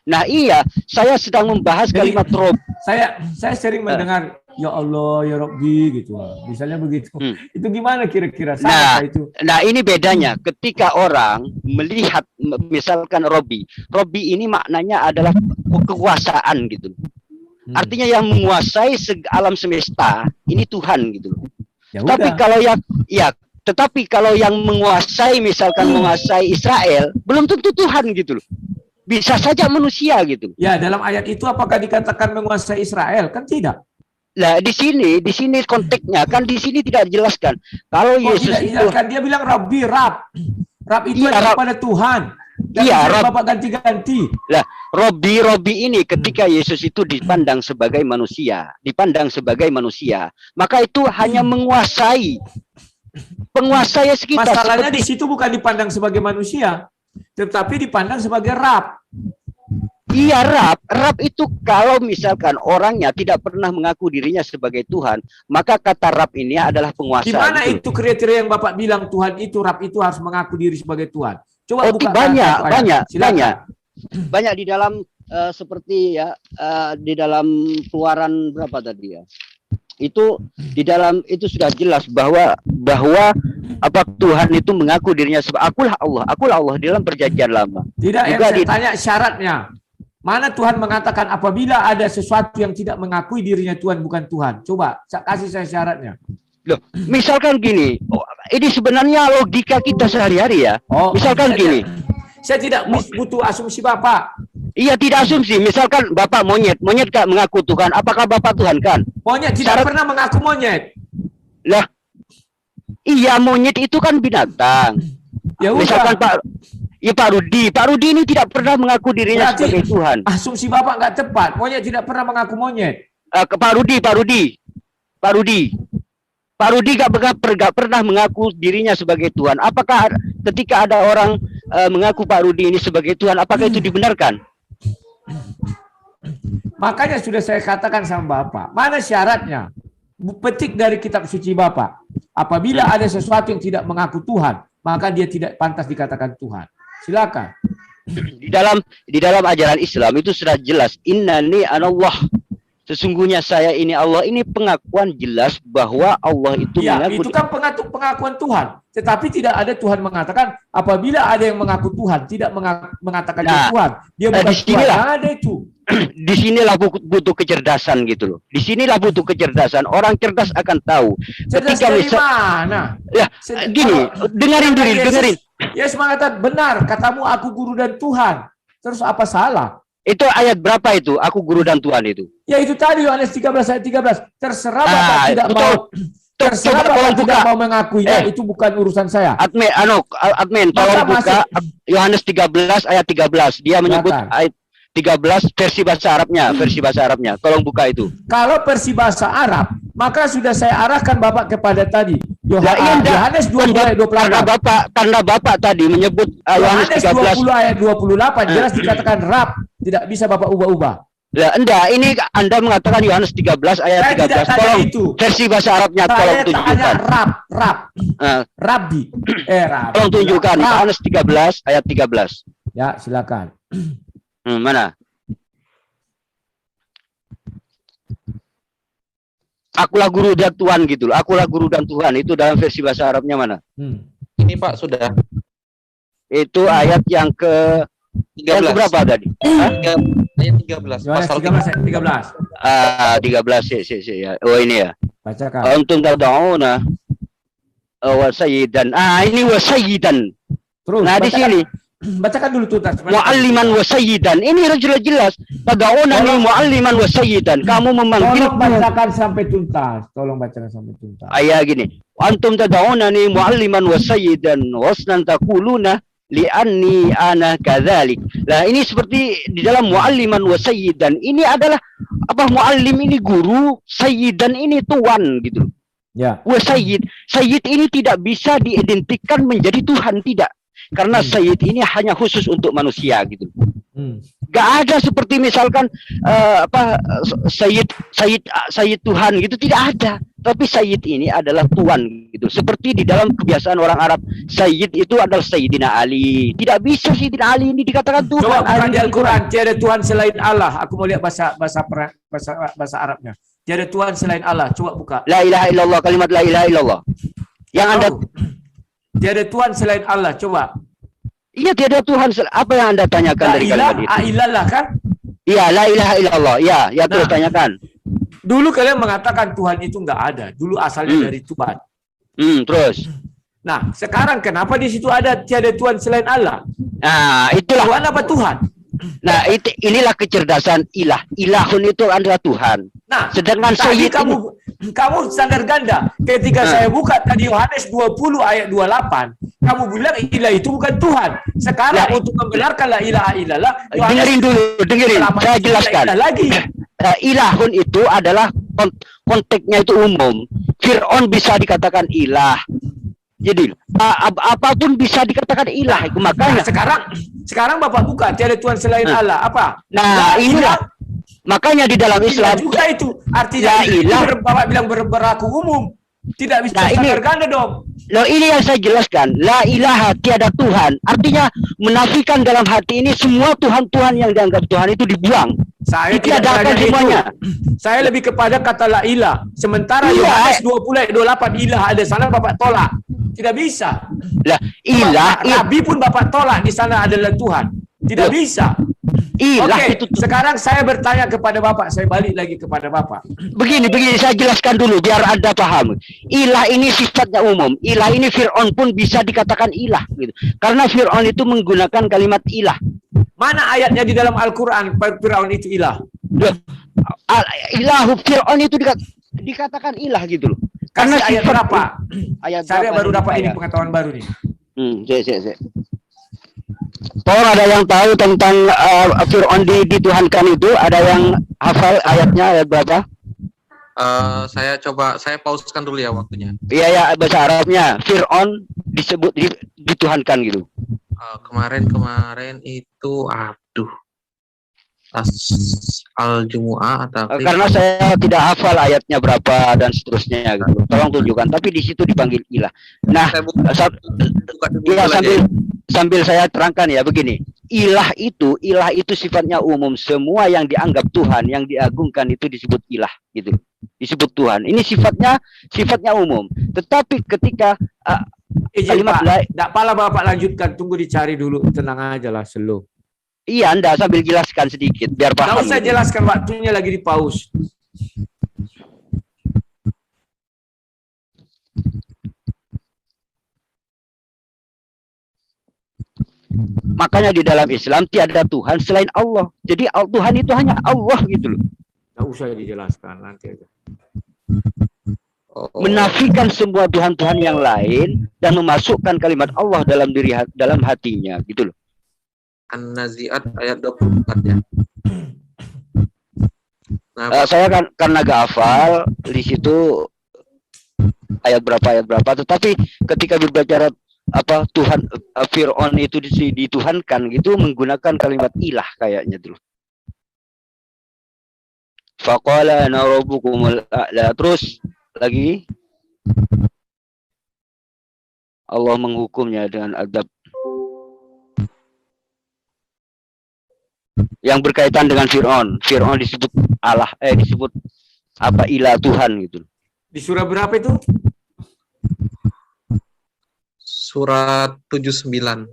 Nah iya, saya sedang membahas Jadi, kalimat Rob. Saya sering mendengar ya Allah ya Rabbi gitu. Misalnya begitu. Itu gimana kira-kira itu? Nah ini bedanya ketika orang melihat misalkan Robbi ini maknanya adalah kekuasaan gitu. Artinya yang menguasai alam semesta ini Tuhan gitu. Ya Tapi udah. tetapi kalau yang menguasai misalkan menguasai Israel belum tentu Tuhan gitu loh. Bisa saja manusia gitu. Ya dalam ayat itu apakah dikatakan menguasai Israel? Kan tidak. Nah di sini konteksnya kan di sini tidak dijelaskan. Kalau Yesus tidak itu dijelaskan. Dia bilang Rabbi, Rab itu Iya, adalah pada Tuhan. Dan Iya, Bapak ganti-ganti. Lah, Robi ini ketika Yesus itu dipandang sebagai manusia, maka itu hanya menguasai. Penguasa ya sekitar. Masalahnya di situ bukan dipandang sebagai manusia, tetapi dipandang sebagai Rab. Iya, Rab itu kalau misalkan orangnya tidak pernah mengaku dirinya sebagai Tuhan, maka kata Rab ini adalah penguasa. Di mana gitu. itu kriteria yang Bapak bilang Tuhan itu, Rab itu harus mengaku diri sebagai Tuhan? Coba buka banyak di dalam seperti ya di dalam Keluaran berapa tadi ya? Itu di dalam itu sudah jelas bahwa apa Tuhan itu mengaku dirinya sebagai akulah Allah di dalam perjanjian lama. Tidak, juga yang saya tanya syaratnya. Mana Tuhan mengatakan apabila ada sesuatu yang tidak mengakui dirinya Tuhan bukan Tuhan? Coba kasih saya syaratnya. Loh, misalkan gini, ini sebenarnya logika kita sehari-hari ya. Misalkan gini. Saya tidak butuh asumsi Bapak. Iya, tidak asumsi. Misalkan Bapak monyet gak mengaku Tuhan, apakah Bapak Tuhan kan? Monyet tidak pernah mengaku monyet. Lah, iya monyet itu kan binatang. Ya misalkan udah. Pak Rudi ini tidak pernah mengaku dirinya sebagai Tuhan. Asumsi Bapak nggak tepat. Monyet tidak pernah mengaku monyet. Pak Rudi gak pernah mengaku dirinya sebagai Tuhan. Apakah ketika ada orang mengaku Pak Rudi ini sebagai Tuhan, apakah itu dibenarkan? Makanya sudah saya katakan sama Bapak, mana syaratnya? Petik dari kitab suci Bapak. Apabila ada sesuatu yang tidak mengaku Tuhan, maka dia tidak pantas dikatakan Tuhan. Silakan. Di dalam ajaran Islam itu sudah jelas, innani anallah. Sesungguhnya saya ini Allah, ini pengakuan jelas bahwa Allah itu mengaku. Itu kan pengakuan Tuhan. Tetapi tidak ada Tuhan mengatakan apabila ada yang mengaku Tuhan, tidak mengatakan dia Tuhan. Dia bukan Tuhan. Ada itu. Disinilah butuh kecerdasan gitu loh. Disinilah butuh kecerdasan. Orang cerdas akan tahu. Cerdas dari mana? Ya, gini, dengerin. Yesus mengatakan benar, katamu aku guru dan Tuhan. Terus apa salah? Itu ayat berapa itu? Aku guru dan Tuhan itu. Ya itu tadi Yohanes 13 ayat 13. Terserah Bapak tidak mau. Terserah Coba Bapak tolong tidak buka. mau mengakuinya, itu bukan urusan saya. Admin, tolong buka Yohanes 13 ayat 13. Dia menyebut Silakan. ayat 13 versi bahasa Arabnya. Tolong buka itu. Kalau versi bahasa Arab, maka sudah saya arahkan Bapak kepada tadi. Lah, iya, Yohanes 20 ayat 28. Karena Bapak tadi menyebut Yohanes Yohanes 13. 20 ayat 28 jelas dikatakan Rab, tidak bisa Bapak ubah-ubah. Lah, enggak, ini Anda mengatakan Yohanes 13 ayat Saya tidak 13. tanya Tolong itu. versi bahasa Arabnya tolong Saya tanya tunjukkan. Rab, Eh, Rabbi. Rabbi. Tolong tunjukkan Rab. Yohanes 13 ayat 13. Ya, silakan. Mana? Akulah guru dan Tuhan gitu loh. Akulah guru dan Tuhan itu dalam versi bahasa Arabnya mana? Ini Pak sudah Itu ayat yang ke 13. berapa tadi? Ayat 13. Yohanes Pasal 13 ayat 13. 13 ya. Oh ini ya. Bacakan. Antum tad'una wa sayyidan. Ini wa sayyidan. Terus Nah, di sini bacakan dulu tuntas. mualliman wa sayyidan. Ini jelas tad'una ni mualliman wa sayyidan. Kamu memanggil Tolong bacakan sampai tuntas. Tolong bacakan sampai tuntas. ayat gini. Antum tad'una ni mualliman wa sayyidan wasnan taquluna li'anni ana kadzalik. Nah, ini seperti di dalam mualliman wa sayyidan. Ini adalah apa, muallim ini guru, sayyidan ini tuan gitu. Ya. Wa sayyid. Sayyid ini tidak bisa diidentikan menjadi Tuhan, tidak. Karena sayyid ini hanya khusus untuk manusia gitu. Gak ada seperti misalkan sayyid Tuhan gitu, tidak ada. Tapi sayyid ini adalah tuan gitu. Seperti di dalam kebiasaan orang Arab, sayyid itu adalah Sayyidina Ali. Tidak bisa Sayyidina Ali ini dikatakan Tuhan. Coba bukan di Al-Quran, tiada Tuhan selain Allah. Aku mau lihat bahasa Arabnya. Tiada Tuhan selain Allah. Coba buka. La ilaha illallah, kalimat la ilaha illallah. Yang Anda tiada Tuhan selain Allah. Coba. iya, tiada Tuhan. Apa yang Anda tanyakan La dari ilah, kalimat itu? ilallah kan? Iya, la ilaha illallah. Ya terus Nah. tanyakan. Dulu kalian mengatakan Tuhan itu nggak ada. Dulu asalnya dari Tuhan. Terus. Nah, sekarang kenapa di situ ada tiada Tuhan selain Allah? Nah, itulah. Tuhan apa Tuhan? Nah, inilah kecerdasan ilah. Ilahun itu adalah Tuhan. Nah, Sedangkan tadi sayyid kamu standar ganda. Ketika saya buka tadi Yohanes 20 ayat 28, kamu bilang ilah itu bukan Tuhan. Sekarang untuk membenarkan la ilaha illallah, dengerin. Saya jelaskan. Lagi. Ilahun itu adalah konteksnya itu umum. Fir'aun bisa dikatakan ilah. Jadi apapun bisa dikatakan ilah. Makanya sekarang Bapak buka tiada Tuhan selain Allah. Apa? Nah, inilah. Makanya di dalam Islam juga itu artinya Bapak bilang berlaku umum. Tidak bisa standar ganda dong. Loh, ini yang saya jelaskan. La ilaha, tiada Tuhan. Artinya menafikan dalam hati ini semua Tuhan-Tuhan yang dianggap Tuhan itu dibuang. Saya tidak Ditiadakan semuanya. Saya lebih kepada kata la ilah. Sementara Yohanes 20 ayat 28 ilah ada sana Bapak tolak. Tidak bisa. Lah, ilah, Nabi pun Bapak tolak di sana adalah Tuhan. Tidak bisa. Ilah Oke, itu. sekarang saya bertanya kepada Bapak, saya balik lagi kepada Bapak. Begini, saya jelaskan dulu biar Anda paham. Ilah ini sifatnya umum. Ilah ini Fir'aun pun bisa dikatakan ilah gitu. Karena Fir'aun itu menggunakan kalimat ilah. Mana ayatnya di dalam Al-Quran Fir'aun itu ilah? Ilahu Fir'aun itu dikatakan ilah gitu loh. Karena ayat berapa? Ayat saya baru dapat ini saya? pengetahuan baru nih. Saya. Tolong ada yang tahu tentang Fir'aun dituhankan itu? Ada yang hafal ayatnya, ayat berapa? Saya pauskan dulu ya waktunya. Iya, bahasa Arabnya. Fir'aun disebut dituhankan gitu. Kemarin itu Al-Jumu'ah atau karena saya tidak hafal ayatnya berapa dan seterusnya gitu. Tolong tunjukkan. Tapi di situ dipanggil ilah. Nah, sambil saya terangkan ya begini. Ilah itu sifatnya umum. Semua yang dianggap Tuhan, yang diagungkan itu disebut ilah gitu. Disebut Tuhan. Ini sifatnya umum. Tetapi ketika kalimat tidak pala Bapak lanjutkan, tunggu dicari dulu, tenang aja lah, slow. Iya, Anda sambil jelaskan sedikit biar paham. Nggak usah jelaskan, waktunya lagi di pause. Makanya di dalam Islam tiada Tuhan selain Allah. Jadi Tuhan itu hanya Allah gitu loh. Nggak usah dijelaskan, nanti aja. Menafikan semua Tuhan-Tuhan yang lain dan memasukkan kalimat Allah dalam hatinya, gitu loh. An-Nazi'at ayat 24 ya. Nah, Saya kan karena gak hafal di situ ayat berapa, tetapi ketika berbicara apa Tuhan Fir'aun itu dituhankan gitu menggunakan kalimat ilah kayaknya dulu. Faqala ana rabbukumul a'la. Terus lagi Allah menghukumnya dengan azab yang berkaitan dengan Fir'aun. Fir'aun disebut Allah, disebut apa ilah Tuhan gitu. Di surah berapa itu? surat 79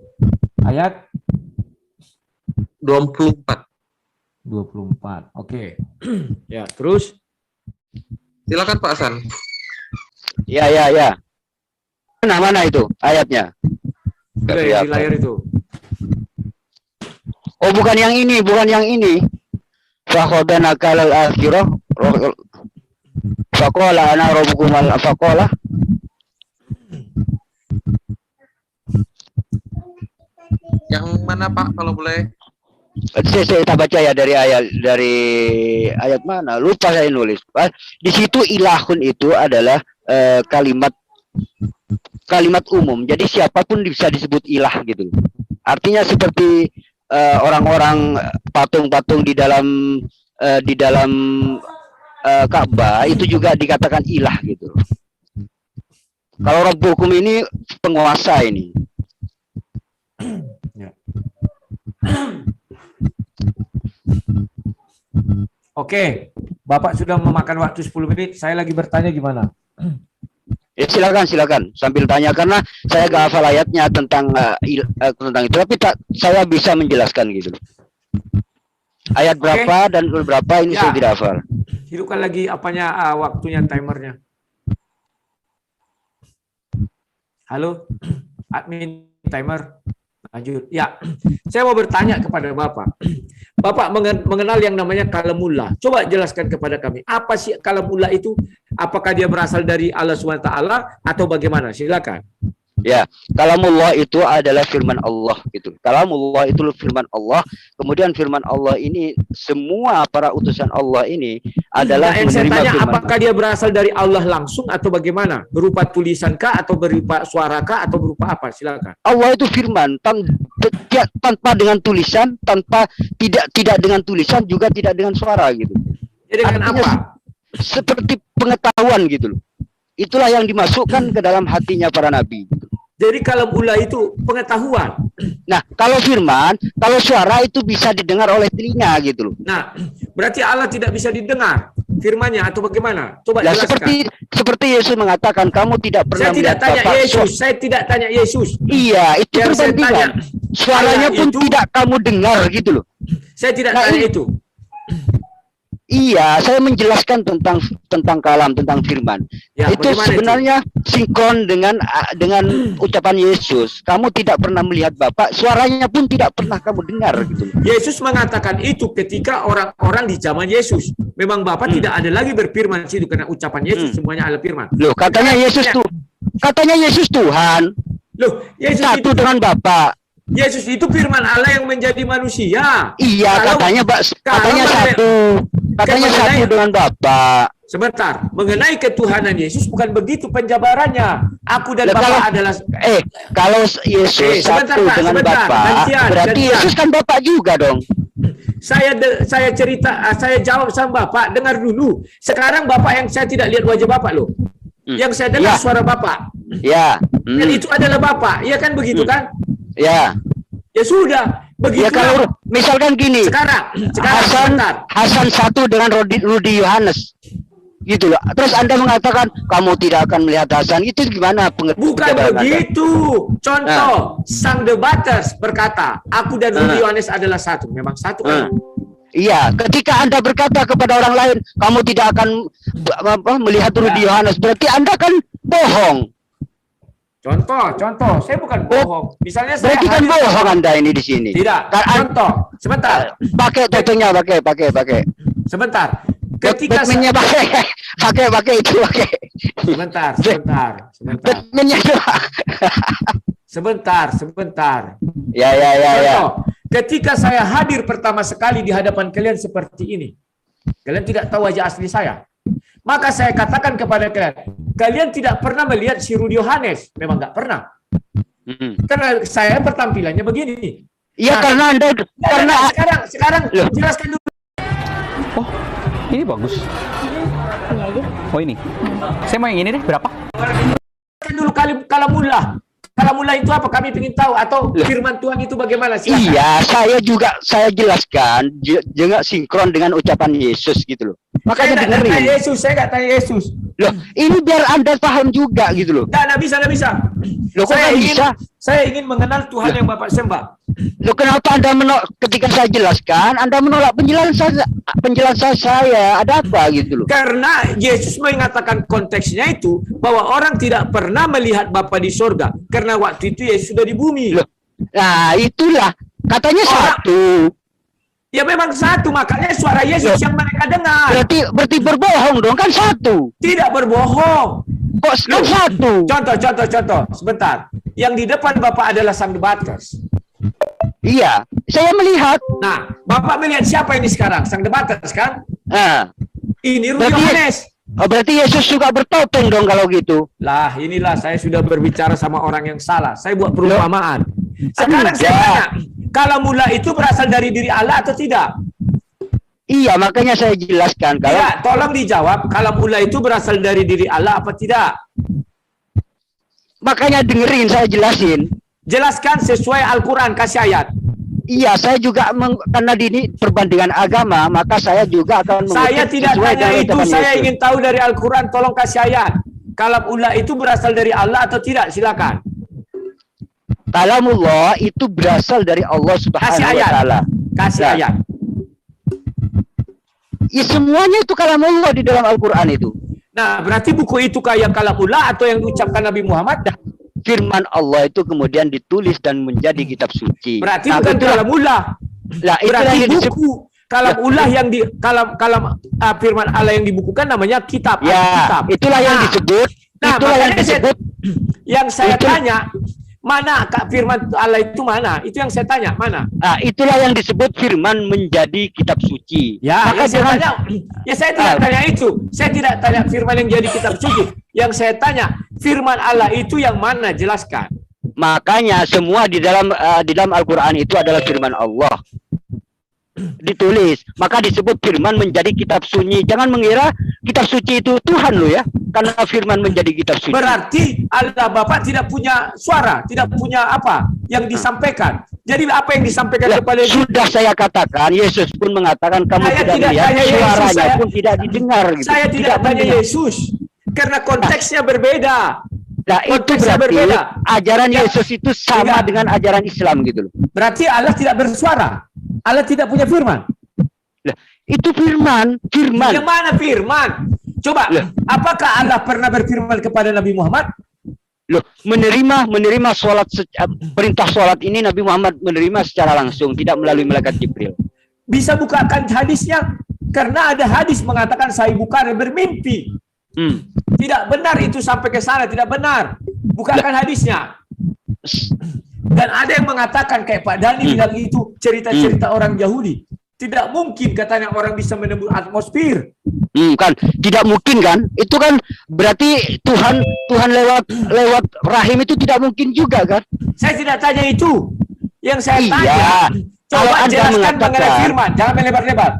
Ayat 24. 24. Oke. Ya, terus Silakan Pak Hasan. Ya. Mana itu ayatnya? Nggak di kelihatan. layar itu. Oh, bukan yang ini. Fakhodana kalal akhirah. Faqala ana rabbukumal faqala. Yang mana Pak kalau boleh? Saya baca ya dari ayat mana? Lupa saya nulis. Di situ ilahun itu adalah kalimat umum. Jadi siapapun bisa disebut ilah gitu. Artinya seperti orang-orang patung-patung di dalam Ka'bah itu juga dikatakan ilah gitu. Kalau Rabbukum ini penguasa ini. Ya. Oke, Bapak sudah memakan waktu 10 menit. Saya lagi bertanya gimana? Ya silakan sambil tanya karena saya gak hafal ayatnya tentang itu, tapi saya bisa menjelaskan gitu. Ayat berapa dan berapa ini Ya. saya tidak hafal. Hidupkan lagi apanya waktunya timernya. Halo, admin timer. Lanjut. Ya, saya mau bertanya kepada Bapak. Bapak mengenal yang namanya kalamullah. Coba jelaskan kepada kami. Apa sih kalamullah itu? Apakah dia berasal dari Allah SWT atau bagaimana? Silakan. Ya, kalamullah itu adalah firman Allah gitu. Kalamullah itu firman Allah. Kemudian firman Allah ini semua para utusan Allah ini adalah yang saya menerima tanya, firman apakah dia berasal dari Allah langsung atau bagaimana? Berupa tulisan kah atau berupa suara kah atau berupa apa? Silakan. Allah itu firman tanpa dengan tulisan, tidak dengan tulisan juga tidak dengan suara gitu. Jadi dengan Artinya apa? Seperti pengetahuan gitu loh. Itulah yang dimasukkan ke dalam hatinya para nabi. Gitu. Jadi kalamullah itu pengetahuan. Nah, kalau firman, kalau suara itu bisa didengar oleh telinga gitu loh. Nah, berarti Allah tidak bisa didengar firman-Nya atau bagaimana? Coba Nah, jelaskan. seperti Yesus mengatakan kamu tidak pernah Saya tidak melihat tanya Bapa. Yesus, saya tidak tanya Yesus. Iya, itu Yang saya perbandingan. tanya, Suaranya ayat pun itu- tidak kamu dengar gitu loh. Saya tidak Nah, tanya ini- itu. Iya, saya menjelaskan tentang kalam, tentang firman. Ya, Itu bagaimana sebenarnya sinkron dengan ucapan Yesus. Kamu tidak pernah melihat Bapa, suaranya pun tidak pernah kamu dengar gitu. Yesus mengatakan itu ketika orang-orang di zaman Yesus. Memang Bapa tidak ada lagi berfirman di situ karena ucapan Yesus semuanya adalah firman. Loh, katanya Yesus Tuhan, Loh, Yesus satu itu, dengan Bapa. Yesus itu firman Allah yang menjadi manusia. Iya, Kalau- katanya satu. Katanya mengenai- satu dengan Bapa. Sebentar, mengenai ketuhanan Yesus bukan begitu penjabarannya. Aku dan Lah, Bapa adalah kalau Yesus sebentar, satu Pak, dengan sebentar. Bapa, Gantian. berarti Yesus kan Bapa juga dong. saya cerita, saya jawab sama Bapak, dengar dulu. Sekarang Bapak yang saya tidak lihat wajah Bapak loh. Yang saya dengar Ya. suara Bapak. Ya. Dan itu adalah Bapak. Iya kan begitu kan? Ya. Ya sudah, begitu. Ya kalau misalkan gini, sekarang sebentar. Hasan satu dengan Rudi Yohanes. Gitu loh. Terus Anda mengatakan kamu tidak akan melihat Hasan, itu gimana Bukan penjabaran Anda? begitu. Contoh, sang debaters berkata, aku dan Rudi Yohanes adalah satu. Memang satu kan? Iya, ketika Anda berkata kepada orang lain, kamu tidak akan melihat Rudi Yohanes, berarti Anda kan bohong. Contoh, saya bukan bohong. Misalnya saya Berarti kan hadir- bohong Anda ini di sini. Tidak. Contoh, sebentar. Pakai topengnya, pakai. Sebentar. Ketika Batman-nya pakai itu pakai. Sebentar. Batman-nya doang. Sebentar. Ya. Contoh, ketika saya hadir pertama sekali di hadapan kalian seperti ini, kalian tidak tahu wajah asli saya. Maka saya katakan kepada kalian tidak pernah melihat si Rudi Yohanes. Memang nggak pernah. Karena saya bertampilannya begini. Iya, karena Sekarang Loh. jelaskan dulu. Oh, ini bagus. Ini aja. Oh ini. Saya mau yang ini deh, berapa? Jelaskan dulu kalamullah. Kalamullah itu apa? Kami ingin tahu. Atau firman Tuhan itu bagaimana? Silakan. Iya, saya jelaskan jangan sinkron dengan ucapan Yesus gitu loh. Makanya Saya nggak tanya dengerin. Yesus, saya nggak tanya Yesus. Loh, ini biar Anda paham juga gitu loh. Nggak bisa. Loh, kok nggak bisa? Saya ingin mengenal Tuhan yang Bapak sembah. Loh, kenapa Anda menolak ketika saya jelaskan, Anda menolak penjelasan saya? Ada apa gitu loh? Karena Yesus mengatakan konteksnya itu bahwa orang tidak pernah melihat Bapa di sorga. Karena waktu itu Yesus sudah di bumi. Loh, nah itulah katanya satu. Ya memang satu, makanya suara Yesus yang mereka dengar. Berarti berbohong dong, kan satu. Tidak berbohong. Kok kan satu? Contoh, sebentar. Yang di depan Bapak adalah sang debaters. Iya, saya melihat. Nah, Bapak melihat siapa ini sekarang? Sang debaters kan? Nah, Ini Rudi Berarti- Yohanes. berarti Yesus juga bertopeng dong kalau gitu. Lah, inilah saya sudah berbicara sama orang yang salah. Saya buat perumpamaan. Sekarang Tidak. saya tanya, kalamullah itu berasal dari diri Allah atau tidak? Iya, makanya saya jelaskan kalau Ya, tolong dijawab, kalamullah itu berasal dari diri Allah apa tidak? makanya dengerin saya jelasin. Jelaskan sesuai Al-Quran, kasih ayat. Iya, saya juga karena ini perbandingan agama, maka saya juga akan Saya mengutip tidak sesuai tanya dengan itu, ucapan saya Yesus. ingin tahu dari Al-Quran, tolong kasih ayat. Kalamullah itu berasal dari Allah atau tidak? Silakan. Kalamullah itu berasal dari Allah Kasih Subhanahu wa ayat. taala. Kasih Ya. ayat. Ya, semuanya itu kalamullah di dalam Al-Qur'an itu. Nah, berarti buku itu kayak kalamullah atau yang diucapkan Nabi Muhammad? Firman Allah itu kemudian ditulis dan menjadi kitab suci. Berarti Nah, bukan itulah- kalamullah. Lah, itulah Berarti yang disebut. buku kalamullah yang di firman Allah yang dibukukan namanya kitab. Ya, Alkitab. itulah yang disebut. Nah, Itulah yang makanya disebut. yang saya Itu- tanya, mana Kak firman Allah itu mana? Itu yang saya tanya, mana? Nah, itulah yang disebut firman menjadi kitab suci. Ya, Maka yang saya jangan tanya, saya tidak tanya itu. Saya tidak tanya firman yang jadi kitab suci. Yang saya tanya, firman Allah itu yang mana? Jelaskan. makanya semua di dalam Al-Qur'an itu adalah firman Allah. Ditulis, maka disebut firman menjadi kitab sunyi. Jangan mengira kitab suci itu Tuhan lo ya, karena firman menjadi kitab suci. Berarti Allah Bapak tidak punya suara, tidak punya apa yang disampaikan. Jadi apa yang disampaikan Lah, kepada sudah saya katakan, Yesus pun mengatakan kamu Saya tidak tidak melihat, tanya Yesus, suaranya saya- pun tidak didengar gitu. saya tidak tanya mendengar. Yesus karena konteksnya berbeda. Nah, itu konteksnya berarti berbeda. ajaran Ya. Yesus itu sama Tidak. dengan ajaran Islam gitu loh. Berarti Allah tidak bersuara. Allah tidak punya firman. Lah, itu firman. Yang mana firman? Coba, Lah. apakah Allah pernah berfirman kepada Nabi Muhammad? Loh, menerima sholat perintah sholat ini Nabi Muhammad menerima secara langsung, tidak melalui malaikat Jibril. Bisa bukakan hadisnya? Karena ada hadis mengatakan Sahih Bukhari bermimpi. Tidak benar itu sampai ke sana, tidak benar. Bukakan hadisnya. Dan ada yang mengatakan kayak Pak Dhani bilang itu cerita-cerita orang Yahudi. Tidak mungkin katanya orang bisa menembus atmosfer. Kan tidak mungkin kan? Itu kan berarti Tuhan lewat rahim itu tidak mungkin juga kan? Saya tidak tanya itu. Yang saya Iya. tanya, Kalau coba Anda jelaskan mengatakan- mengenai firman. Jangan melebar-lebar.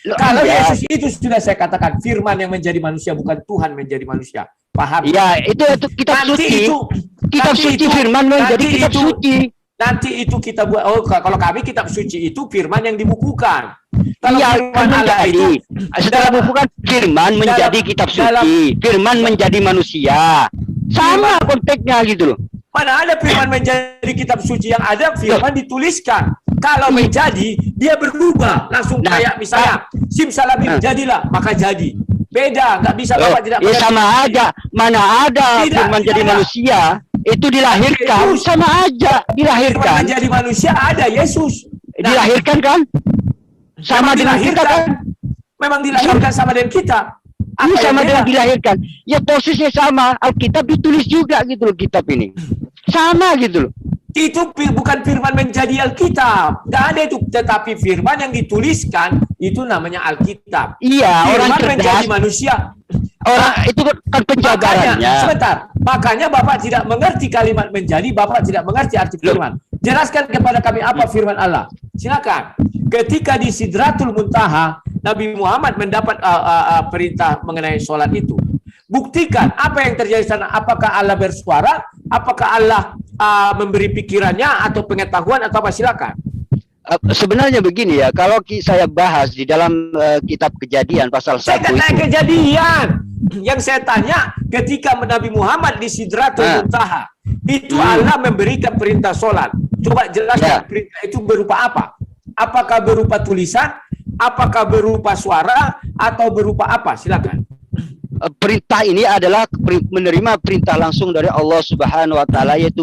Loh, Kalau iya. Yesus itu sudah saya katakan firman yang menjadi manusia, bukan Tuhan menjadi manusia. Paham? Ya, itu kitab suci. Kitab nanti suci itu- firman menjadi nanti kitab itu- suci. Nanti itu kita buat. Oh, kalau kami kitab suci itu firman yang dibukukan. Kalau Iya, firman Allah menjadi. itu Setelah buku kan firman menjadi kitab suci, firman menjadi manusia. Sama konteksnya gitu loh. mana ada firman menjadi kitab suci, yang ada firman dituliskan. Kalau menjadi, dia berubah langsung Nah, kayak misalnya simsalabim jadilah, maka jadi. Beda, nggak bisa Loh, Bapak tidak ya mengerti. sama aja. Mana ada Tidak, firman jadi tidak. manusia, itu dilahirkan, Yesus. sama aja Firman dilahirkan. menjadi manusia ada Yesus. Nah, Dilahirkan kan? Sama memang dengan kita kan? Memang dilahirkan sama dengan kita. Ini Apa sama yang dengan beda? dilahirkan. Ya posisinya sama. Alkitab ditulis juga gitu loh kitab ini. Sama gitu loh. Itu bukan firman menjadi Alkitab. Nggak ada itu. Tetapi firman yang dituliskan itu namanya Alkitab. Iya, orang Firman menjadi cerdas. manusia. Orang itu kan Makanya, penjabarannya. sebentar. Makanya Bapak tidak mengerti kalimat menjadi, Bapak tidak mengerti arti firman. Jelaskan kepada kami apa firman Allah. Silakan. Ketika di Sidratul Muntaha, Nabi Muhammad mendapat perintah mengenai sholat itu. Buktikan apa yang terjadi di sana. Apakah Allah bersuara? Apakah Allah memberi pikirannya atau pengetahuan atau apa? Silakan. Sebenarnya begini ya, kalau saya bahas di dalam kitab Kejadian pasal 1 Saya itu. tanya kejadian. Yang saya tanya, ketika Nabi Muhammad di Sidratul Muntaha, itu Allah memberikan perintah sholat. Coba jelaskan perintah itu berupa apa? Apakah berupa tulisan? Apakah berupa suara? Atau berupa apa? Silakan. Perintah ini adalah menerima perintah langsung dari Allah Subhanahu wa taala, yaitu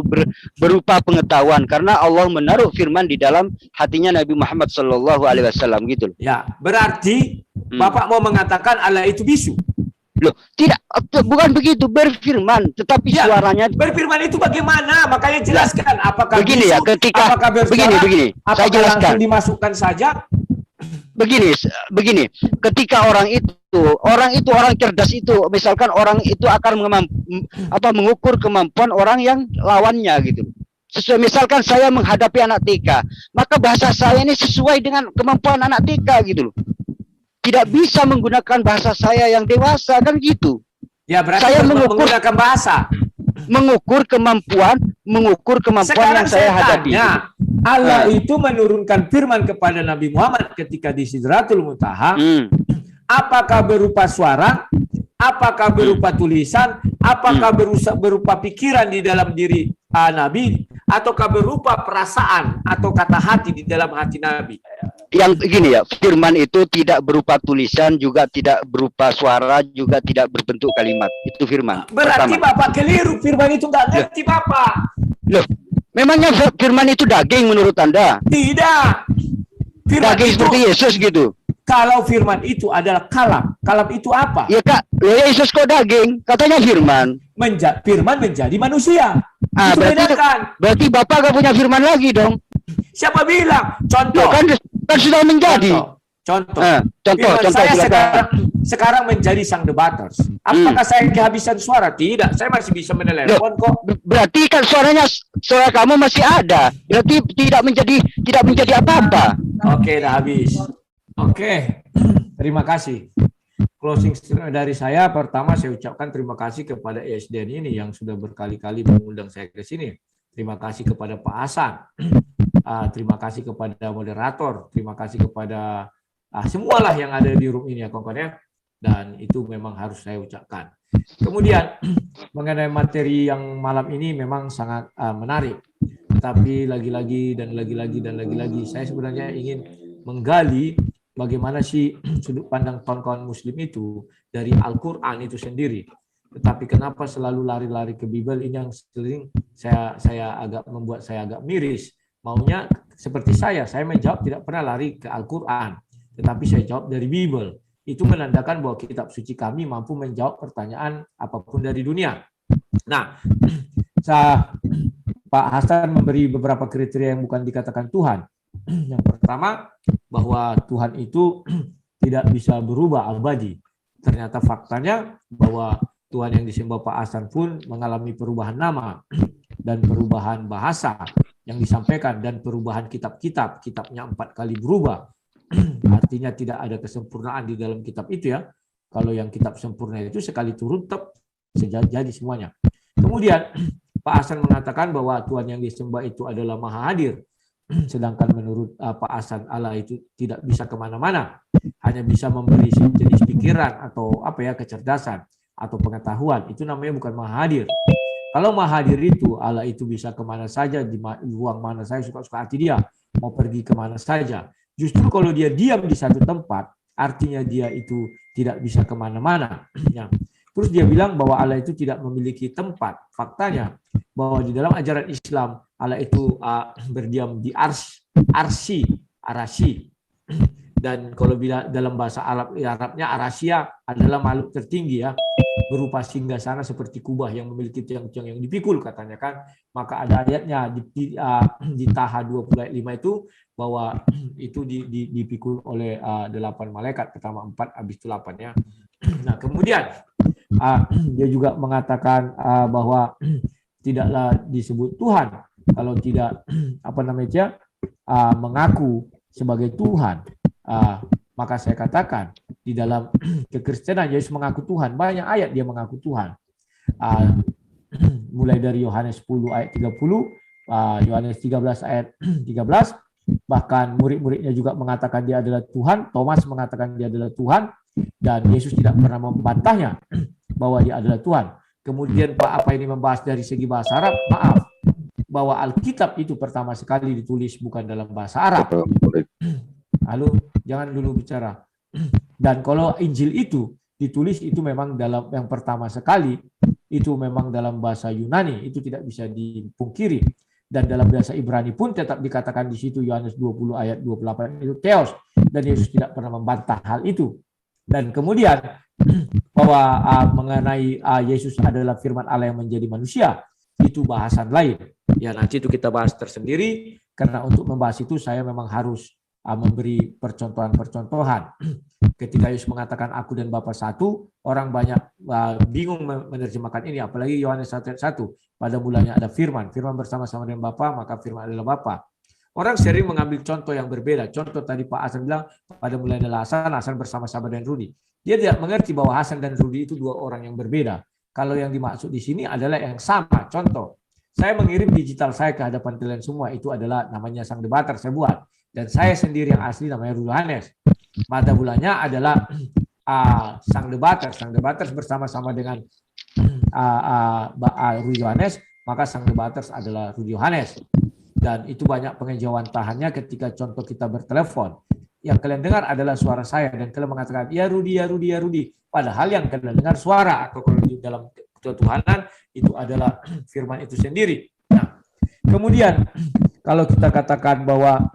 berupa pengetahuan, karena Allah menaruh firman di dalam hatinya Nabi Muhammad sallallahu alaihi wasallam gitu loh. Ya, berarti Bapak mau mengatakan Allah itu bisu. Loh, tidak, bukan begitu, berfirman, tetapi Ya, suaranya berfirman itu bagaimana? Makanya jelaskan apakah begini bisu, ya, ketika apakah bersuara, begini, saya apakah jelaskan. langsung dimasukkan saja? Begini, ketika orang cerdas itu, misalkan orang itu akan mengukur kemampuan orang yang lawannya gitu. Sesuai, misalkan saya menghadapi anak TK, maka bahasa saya ini sesuai dengan kemampuan anak TK gitu loh. Tidak bisa menggunakan bahasa saya yang dewasa kan gitu. Ya, berarti Saya menggunakan bahasa. mengukur kemampuan Sekarang yang saya hadapi. tanya, Allah itu menurunkan firman kepada Nabi Muhammad ketika di Sidratul Muntaha. Apakah berupa suara? Apakah berupa tulisan? Apakah berupa pikiran di dalam diri Nabi? Ataukah berupa perasaan atau kata hati di dalam hati Nabi? Yang begini ya, firman itu tidak berupa tulisan, juga tidak berupa suara, juga tidak berbentuk kalimat. Itu firman. Berarti pertama. Bapak keliru, firman itu nggak ngerti Bapak. Loh, memangnya firman itu daging menurut Anda? Tidak. Firman Daging itu, seperti Yesus gitu? kalau firman itu adalah kalam. Kalam itu apa? Ya Kak, Yesus kok daging? Katanya firman. Firman menjadi manusia. Itu Berarti bedakan. Bapak gak punya firman lagi dong? Siapa bilang? Contoh. Loh, kan sudah menjadi. Contoh. Contoh Saya silakan. sekarang menjadi sang debaters. Apakah saya kehabisan suara? Tidak. Saya masih bisa menelepon kok. Berarti kan suara kamu masih ada. Berarti tidak menjadi apa-apa. Oke, dah habis. Oke. Terima kasih. Closing dari saya, pertama saya ucapkan terima kasih kepada ESDN ini yang sudah berkali-kali mengundang saya ke sini. Terima kasih kepada Pak Hasan. Terima kasih kepada moderator. Terima kasih kepada semualah yang ada di room ini ya kawan-kawan ya. Dan itu memang harus saya ucapkan. Kemudian mengenai materi yang malam ini memang sangat menarik. Tapi lagi-lagi saya sebenarnya ingin menggali bagaimana sih sudut pandang kawan-kawan muslim itu dari Al-Quran itu sendiri. Tetapi kenapa selalu lari-lari ke Bible, ini yang sering membuat saya agak miris. Maunya seperti saya menjawab tidak pernah lari ke Al-Quran, tetapi saya jawab dari Bible. Itu menandakan bahwa kitab suci kami mampu menjawab pertanyaan apapun dari dunia. Nah, Pak Hasan memberi beberapa kriteria yang bukan dikatakan Tuhan. Yang pertama, bahwa Tuhan itu tidak bisa berubah abadi. Ternyata faktanya bahwa Tuhan yang disembah Pak Hasan pun mengalami perubahan nama dan perubahan bahasa yang disampaikan dan perubahan kitab-kitab. Kitabnya 4 kali berubah. Artinya tidak ada kesempurnaan di dalam kitab itu ya. Kalau yang kitab sempurna itu sekali turun jadi semuanya. Kemudian Pak Hasan mengatakan bahwa Tuhan yang disembah itu adalah maha hadir. Sedangkan menurut Pak Hasan, Allah itu tidak bisa kemana-mana, hanya bisa memberi jenis pikiran atau kecerdasan atau pengetahuan. Itu namanya bukan maha hadir. Kalau maha hadir itu, Allah itu bisa kemana saja, di ruang mana saja, suka-suka hati dia, mau pergi kemana saja. Justru kalau dia diam di satu tempat, artinya dia itu tidak bisa kemana-mana. Ya. Terus dia bilang bahwa Allah itu tidak memiliki tempat. Faktanya bahwa di dalam ajaran Islam Allah itu berdiam di arasi. Dan kalau bila dalam bahasa Arabnya Arasia adalah makhluk tertinggi ya, berupa singgasana seperti kubah yang memiliki tiang-tiang yang dipikul katanya kan. Maka ada ayatnya di Taha 20 ayat 5 itu bahwa itu dipikul oleh 8 malaikat, pertama 4 habis itu 8 ya. Nah, kemudian dia juga mengatakan bahwa tidaklah disebut Tuhan kalau tidak mengaku sebagai Tuhan. Maka saya katakan di dalam kekristenan Yesus mengaku Tuhan, banyak ayat dia mengaku Tuhan. Mulai dari Yohanes 10 ayat 30, Yohanes 13 ayat 13, bahkan murid-muridnya juga mengatakan dia adalah Tuhan, Thomas mengatakan dia adalah Tuhan, dan Yesus tidak pernah membantahnya bahwa dia adalah Tuhan. Kemudian Pak, apa ini membahas dari segi bahasa Arab? Maaf, bahwa Alkitab itu pertama sekali ditulis bukan dalam bahasa Arab. Halo, jangan dulu bicara. Dan kalau Injil itu ditulis itu memang dalam yang pertama sekali itu memang dalam bahasa Yunani, itu tidak bisa dipungkiri. Dan dalam bahasa Ibrani pun tetap dikatakan di situ Yohanes 20 ayat 28 itu theos, dan Yesus tidak pernah membantah hal itu. Dan kemudian bahwa mengenai Yesus adalah firman Allah yang menjadi manusia, itu bahasan lain. Ya nanti itu kita bahas tersendiri, karena untuk membahas itu saya memang harus memberi percontohan-percontohan. Ketika Yesus mengatakan aku dan Bapa satu, orang banyak bingung menerjemahkan ini, apalagi Yohanes 1:1. Pada mulanya ada firman, firman bersama-sama dengan Bapa, maka firman adalah Bapa. Orang sering mengambil contoh yang berbeda. Contoh tadi Pak Hasan bilang, pada mulanya adalah Hasan bersama-sama dengan Rudi. Dia tidak mengerti bahwa Hasan dan Rudi itu dua orang yang berbeda. Kalau yang dimaksud di sini adalah yang sama. Contoh, saya mengirim digital saya ke hadapan kalian semua, itu adalah namanya Sang Debater, saya buat. Dan saya sendiri yang asli namanya Rudi Yohanes. Pada bulannya adalah Sang Debater bersama-sama dengan Rudi Yohanes, maka Sang Debater adalah Rudi Yohanes. Dan itu banyak pengejauhan tahannya ketika contoh kita bertelepon. Yang kalian dengar adalah suara saya, dan kalian mengatakan, ya Rudi, ya Rudi, ya Rudi. Padahal yang kalian dengar suara, atau kalau di dalam ketuhanan, itu adalah firman itu sendiri. Nah, kemudian, kalau kita katakan bahwa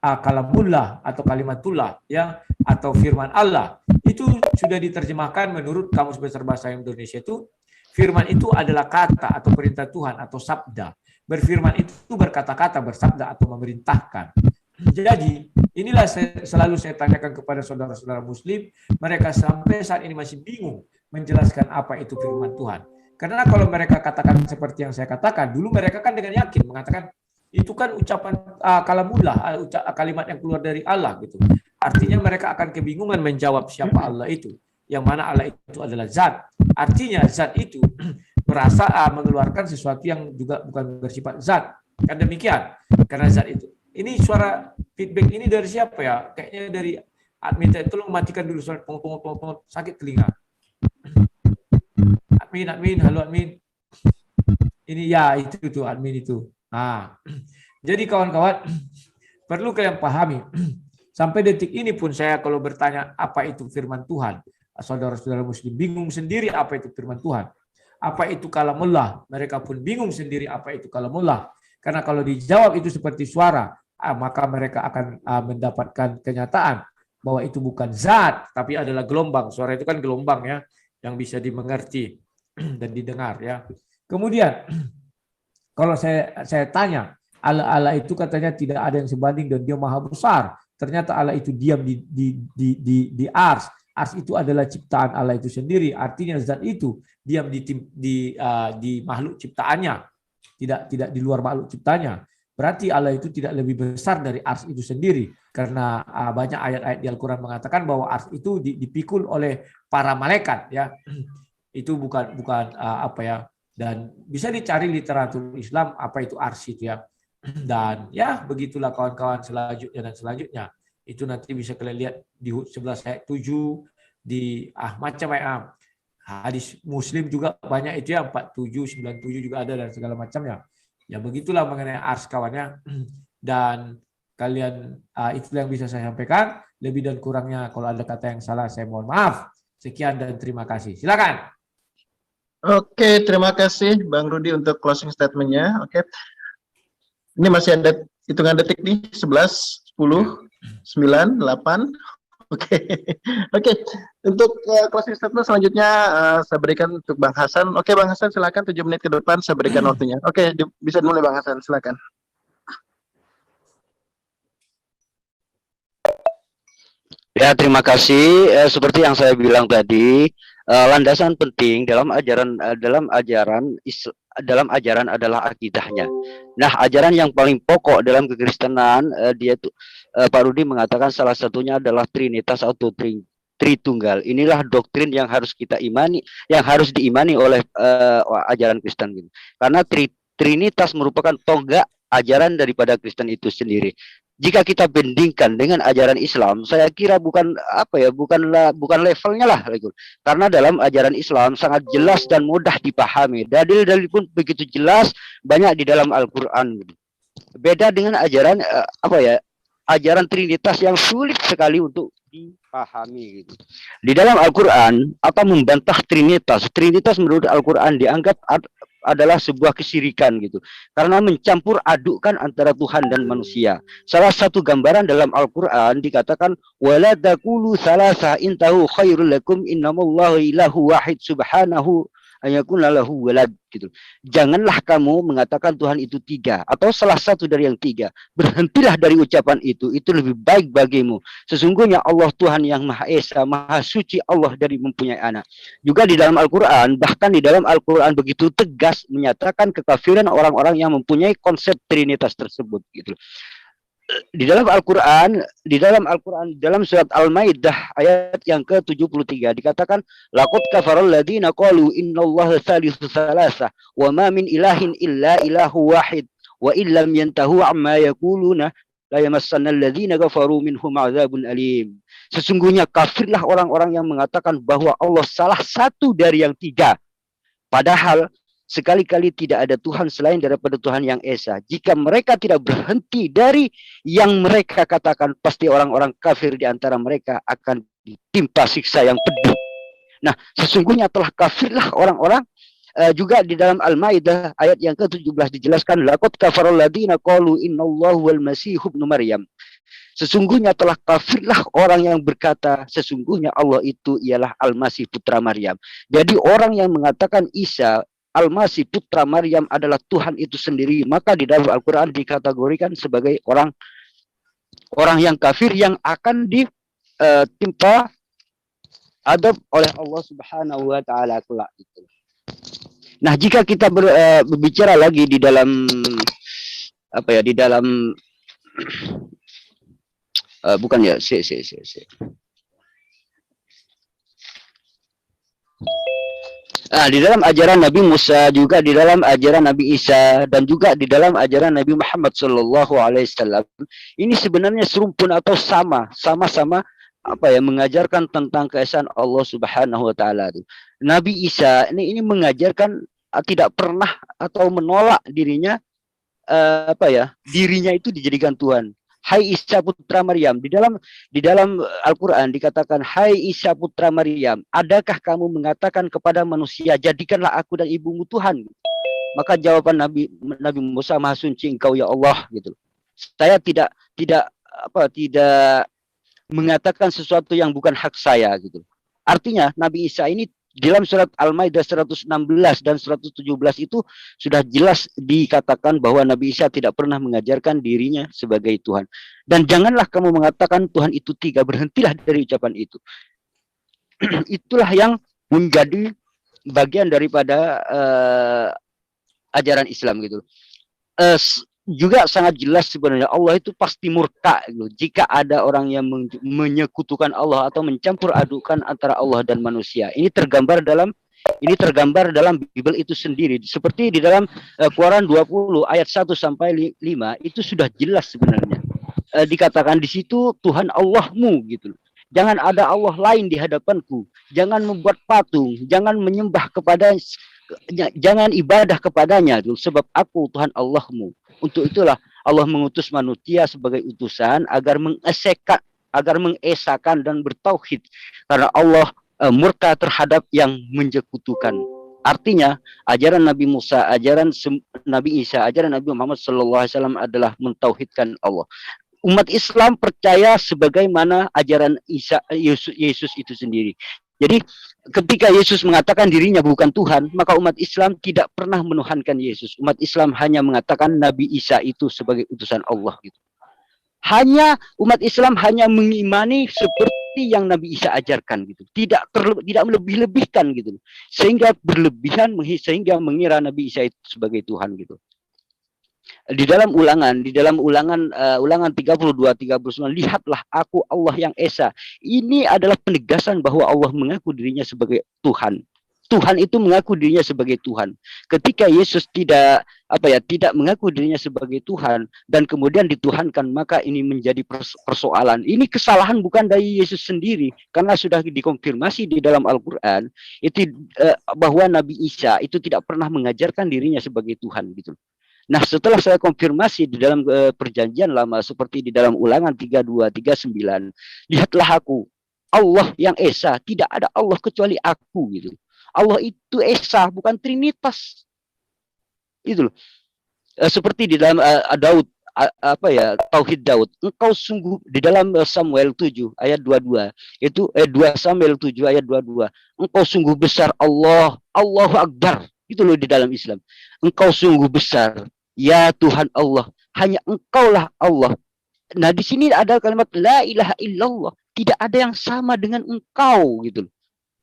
kalamullah atau kalimatullah ya atau firman Allah itu sudah diterjemahkan menurut Kamus Besar Bahasa Indonesia, itu firman itu adalah kata atau perintah Tuhan atau sabda. Berfirman itu berkata-kata, bersabda atau memerintahkan. Jadi inilah selalu saya tanyakan kepada saudara-saudara Muslim, mereka sampai saat ini masih bingung menjelaskan apa itu firman Tuhan. Karena kalau mereka katakan seperti yang saya katakan, dulu mereka kan dengan yakin mengatakan itu kan ucapan kalamullah, kalimat yang keluar dari Allah gitu. Artinya mereka akan kebingungan menjawab siapa Allah itu. Yang mana Allah itu adalah zat. Artinya zat itu merasa mengeluarkan sesuatu yang juga bukan bersifat zat. Kan demikian. Karena zat itu. Ini suara feedback ini dari siapa ya? Kayaknya dari admin. Tolong matikan dulu suara pong sakit telinga. Admin, halo admin. Ini ya itu admin itu. Nah, jadi kawan-kawan perlu kalian pahami, sampai detik ini pun saya kalau bertanya apa itu firman Tuhan, saudara-saudara Muslim bingung sendiri apa itu firman Tuhan, apa itu kalamullah, mereka pun bingung sendiri apa itu kalamullah, karena kalau dijawab itu seperti suara, maka mereka akan mendapatkan kenyataan bahwa itu bukan zat, tapi adalah gelombang. Suara itu kan gelombang ya, yang bisa dimengerti dan didengar ya. Kemudian kalau saya tanya, Allah itu katanya tidak ada yang sebanding dan dia maha besar. Ternyata Allah itu diam di ars. Ars itu adalah ciptaan Allah itu sendiri. Artinya zat itu diam di makhluk ciptaannya. Tidak di luar makhluk ciptaannya. Berarti Allah itu tidak lebih besar dari ars itu sendiri. Karena banyak ayat-ayat di Al-Quran mengatakan bahwa ars itu dipikul oleh para malaikat. Ya, itu bukan apa ya. Dan bisa dicari literatur Islam apa itu ars itu ya. Dan ya begitulah kawan-kawan selanjutnya. Itu nanti bisa kalian lihat di Hud 11 ayat 7, di macam hadis Muslim juga banyak itu ya, 47, 97 juga ada dan segala macamnya. Ya begitulah mengenai ars kawannya. Dan kalian itu yang bisa saya sampaikan. Lebih dan kurangnya kalau ada kata yang salah saya mohon maaf. Sekian dan terima kasih. Silakan. Oke, terima kasih Bang Rudi untuk closing statement-nya. Oke. Ini masih ada hitungan detik nih, 11, 10, 9, 8. Oke. Oke. Untuk closing statement selanjutnya saya berikan untuk Bang Hasan. Oke, Bang Hasan silakan 7 menit ke depan saya berikan waktunya. Oke, bisa dimulai Bang Hasan, silakan. Ya, terima kasih. Seperti yang saya bilang tadi, landasan penting dalam ajaran adalah akidahnya. Nah, ajaran yang paling pokok dalam kekristenan, dia tuh Pak Rudi mengatakan salah satunya adalah Trinitas atau Tritunggal. Inilah doktrin yang harus kita imani, yang harus diimani oleh ajaran Kristen gitu. Karena Trinitas merupakan tonggak ajaran daripada Kristen itu sendiri. Jika kita bandingkan dengan ajaran Islam, saya kira bukan levelnya lah gitu. Karena dalam ajaran Islam sangat jelas dan mudah dipahami. Dalil-dalil pun begitu jelas, banyak di dalam Al-Qur'an gitu. Beda dengan ajaran ajaran Trinitas yang sulit sekali untuk dipahami gitu. Di dalam Al-Qur'an apa membantah Trinitas? Trinitas menurut Al-Qur'an dianggap adalah sebuah kesyirikan gitu. Karena mencampur adukkan antara Tuhan dan manusia. Salah satu gambaran dalam Al-Qur'an dikatakan wala taqulu salasa intahu khairul lakum innamallahu ilahu wahid subhanahu ayakun lahu walad gitu. Janganlah kamu mengatakan Tuhan itu tiga atau salah satu dari yang tiga. Berhentilah dari ucapan itu lebih baik bagimu. Sesungguhnya Allah Tuhan yang Maha Esa, Maha Suci, Allah dari mempunyai anak. Juga di dalam Al-Qur'an, bahkan di dalam Al-Qur'an begitu tegas menyatakan kekafiran orang-orang yang mempunyai konsep Trinitas tersebut gitu. Di dalam Al-Qur'an, dalam surat Al-Maidah ayat yang ke-73 dikatakan laqad kafaral ladzina qalu innallaha thalithu tsalatsa wa ma min ilahin illa ilahu wahid wa illam yantahu amma yaquluna la yamassannal ladzina kafaru minhum adzabun alim. Sesungguhnya kafirlah orang-orang yang mengatakan bahwa Allah salah satu dari yang tiga. Padahal sekali-kali tidak ada Tuhan selain daripada Tuhan yang Esa. Jika mereka tidak berhenti dari yang mereka katakan, pasti orang-orang kafir di antara mereka akan ditimpa siksa yang pedih. Nah, sesungguhnya telah kafirlah orang-orang. Juga di dalam Al-Maidah ayat yang ke-17 dijelaskan laqad kafaral ladzina qalu innallahu wal masih ibnu Maryam. Sesungguhnya telah kafirlah orang yang berkata sesungguhnya Allah itu ialah Al-Masih putra Maryam. Jadi orang yang mengatakan Isa Al-Masih putra Maryam adalah Tuhan itu sendiri, maka di dalam Al-Qur'an dikategorikan sebagai orang yang kafir yang akan ditimpa adab oleh Allah Subhanahu wa taala kelak itu. Nah, jika kita berbicara lagi di dalam di dalam ajaran Nabi Musa, juga di dalam ajaran Nabi Isa, dan juga di dalam ajaran Nabi Muhammad Shallallahu Alaihi Wasallam, ini sebenarnya serumpun atau sama-sama mengajarkan tentang keesaan Allah Subhanahu Wa Taala. Nabi Isa ini mengajarkan tidak pernah atau menolak dirinya dirinya itu dijadikan Tuhan. Hai Isa putra Maryam, di dalam Al-Qur'an dikatakan hai Isa putra Maryam, adakah kamu mengatakan kepada manusia jadikanlah aku dan ibumu Tuhan? Maka jawaban Nabi Musa, Maha Suci Engkau ya Allah gitu. Saya tidak mengatakan sesuatu yang bukan hak saya gitu. Artinya Nabi Isa ini dalam surat Al-Maidah 116 dan 117 itu sudah jelas dikatakan bahwa Nabi Isa tidak pernah mengajarkan dirinya sebagai Tuhan. Dan janganlah kamu mengatakan Tuhan itu tiga, berhentilah dari ucapan itu. Itulah yang menjadi bagian daripada ajaran Islam gitu. Juga sangat jelas sebenarnya Allah itu pasti murka gitu. Jika ada orang yang menyekutukan Allah atau mencampur adukan antara Allah dan manusia. Ini tergambar dalam Bible itu sendiri. Seperti di dalam Quran 20 ayat 1 sampai 5 itu sudah jelas sebenarnya. Dikatakan di situ Tuhan Allahmu gitu. Jangan ada Allah lain di hadapanku. Jangan membuat patung, jangan menyembah kepada, jangan ibadah kepadanya sebab aku Tuhan Allahmu. Untuk itulah Allah mengutus manusia sebagai utusan agar mengesakan dan bertauhid, karena Allah murka terhadap yang menyekutukan. Artinya ajaran Nabi Musa, ajaran Nabi Isa, ajaran Nabi Muhammad SAW adalah mentauhidkan Allah. umat Islam percaya sebagaimana ajaran Yesus itu sendiri. Jadi ketika Yesus mengatakan dirinya bukan Tuhan, maka umat Islam tidak pernah menuhankan Yesus. Umat Islam hanya mengatakan Nabi Isa itu sebagai utusan Allah gitu. Hanya umat Islam hanya mengimani seperti yang Nabi Isa ajarkan gitu. Tidak melebih-lebihkan gitu. Sehingga berlebihan sehingga mengira Nabi Isa itu sebagai Tuhan gitu. Di dalam ulangan ulangan 32 39, lihatlah aku Allah yang esa. Ini adalah penegasan bahwa Allah mengaku dirinya sebagai Tuhan. Tuhan itu mengaku dirinya sebagai Tuhan. Ketika Yesus tidak mengaku dirinya sebagai Tuhan dan kemudian dituhankan, maka ini menjadi persoalan. Ini kesalahan bukan dari Yesus sendiri, karena sudah dikonfirmasi di dalam Al-Qur'an itu bahwa Nabi Isa itu tidak pernah mengajarkan dirinya sebagai Tuhan gitu. Nah, setelah saya konfirmasi di dalam perjanjian lama seperti di dalam ulangan 32 39, lihatlah aku Allah yang esa, tidak ada Allah kecuali aku gitu. Allah itu esa, bukan trinitas. Itu loh. Seperti di dalam Daud, tauhid Daud. Engkau sungguh di dalam Samuel 7 ayat 22, itu 2 Samuel 7 ayat 22. Engkau sungguh besar Allah, Allahu Akbar. Itu loh di dalam Islam. Engkau sungguh besar, ya Tuhan Allah, hanya Engkaulah Allah. Nah, di sini ada kalimat la ilaha illallah, tidak ada yang sama dengan Engkau gitu loh.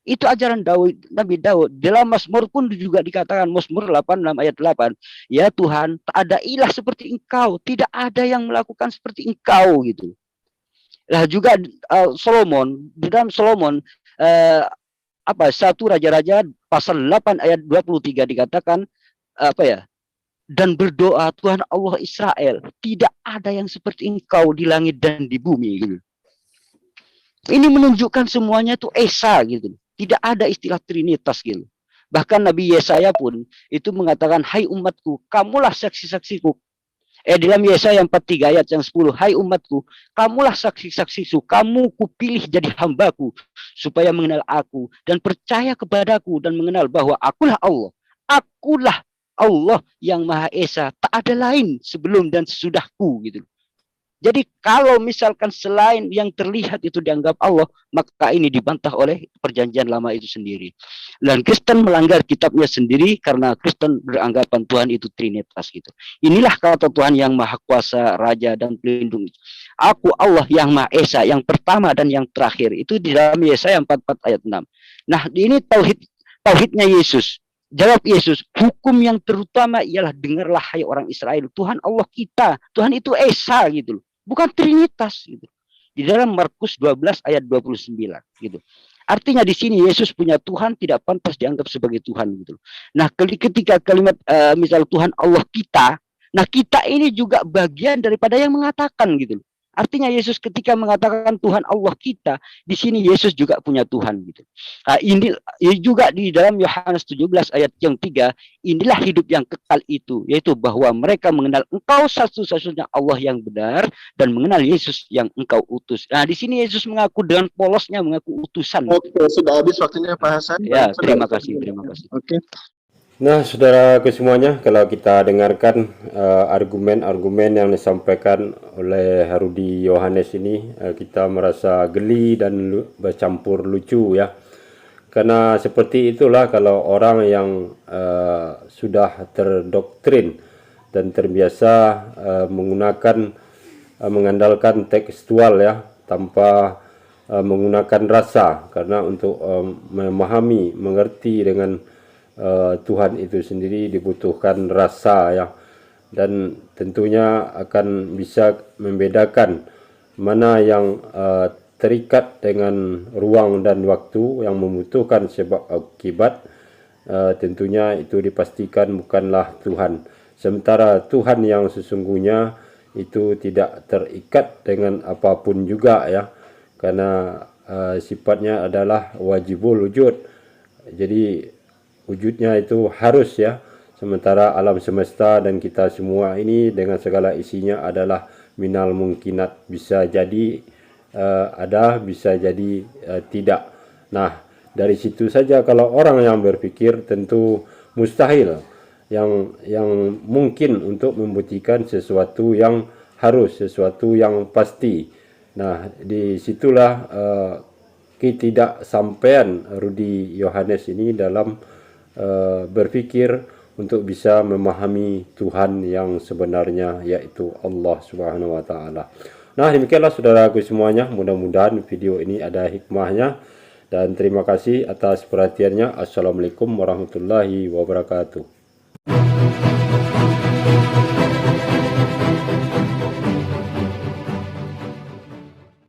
Itu ajaran Nabi Daud. Dalam Mazmur pun juga dikatakan, Mazmur 86 ayat 8, ya Tuhan, tak ada ilah seperti Engkau, tidak ada yang melakukan seperti Engkau gitu. Nah, juga Solomon, di dalam Solomon 1 Raja-Raja pasal 8 ayat 23 dikatakan dan berdoa, Tuhan Allah Israel, tidak ada yang seperti Engkau di langit dan di bumi gitu. Ini menunjukkan semuanya itu esa gitu. Tidak ada istilah trinitas gitu. Bahkan Nabi Yesaya pun itu mengatakan, hai umatku, kamulah saksi-saksiku. Dalam Yesaya 43 ayat yang 10, hai umatku, kamulah saksi-saksiku, kamu kupilih jadi hambaku, supaya mengenal aku, dan percaya kepadaku, dan mengenal bahwa akulah Allah. Akulah Allah yang Maha Esa, tak ada lain sebelum dan sesudahku gitu. Jadi kalau misalkan selain yang terlihat itu dianggap Allah, maka ini dibantah oleh perjanjian lama itu sendiri. Dan Kristen melanggar kitabnya sendiri karena Kristen beranggapan Tuhan itu trinitas gitu. Inilah kata Tuhan yang Maha Kuasa, Raja dan Pelindung. Aku Allah yang Maha Esa, yang pertama dan yang terakhir. Itu di dalam Yesaya 44 ayat 6. Nah, ini tauhidnya Yesus. Jawab Yesus, hukum yang terutama ialah dengarlah hai orang Israel, Tuhan Allah kita, Tuhan itu esa gitu loh. Bukan trinitas gitu. Di dalam Markus 12 ayat 29 gitu. Artinya di sini Yesus punya Tuhan tidak pantas dianggap sebagai Tuhan gitu. Nah, ketika kalimat misal Tuhan Allah kita, nah kita ini juga bagian daripada yang mengatakan gitu. Artinya Yesus ketika mengatakan Tuhan Allah kita, di sini Yesus juga punya Tuhan gitu. Nah, ini juga di dalam Yohanes 17 ayat yang 3, inilah hidup yang kekal itu, yaitu bahwa mereka mengenal Engkau satu-satunya Allah yang benar dan mengenal Yesus yang Engkau utus. Nah, di sini Yesus mengaku dengan polosnya mengaku utusan. Oke, sudah habis waktunya Pak Hasan. Ya, terima kasih. Oke. Nah, saudara kesemuanya, kalau kita dengarkan argumen-argumen yang disampaikan oleh Rudi Yohanes ini, kita merasa geli dan bercampur lucu ya. Karena seperti itulah kalau orang yang sudah terdoktrin dan terbiasa mengandalkan tekstual ya, tanpa menggunakan rasa, karena untuk memahami, mengerti dengan Tuhan itu sendiri dibutuhkan rasa ya, dan tentunya akan bisa membedakan mana yang terikat dengan ruang dan waktu yang membutuhkan sebab akibat. Tentunya itu dipastikan bukanlah Tuhan, sementara Tuhan yang sesungguhnya itu tidak terikat dengan apapun juga ya, karena sifatnya adalah wajibul wujud. Jadi wujudnya itu harus ya, sementara alam semesta dan kita semua ini dengan segala isinya adalah minal mungkinat, bisa jadi ada, bisa jadi tidak. Nah, dari situ saja kalau orang yang berpikir tentu mustahil yang mungkin untuk membuktikan sesuatu yang harus, sesuatu yang pasti. Nah, disitulah ketidaksampaian Rudi Yohanes ini dalam berpikir untuk bisa memahami Tuhan yang sebenarnya, yaitu Allah Subhanahu wa taala. Nah, demikianlah saudaraku semuanya, mudah-mudahan video ini ada hikmahnya, dan terima kasih atas perhatiannya. Assalamualaikum warahmatullahi wabarakatuh.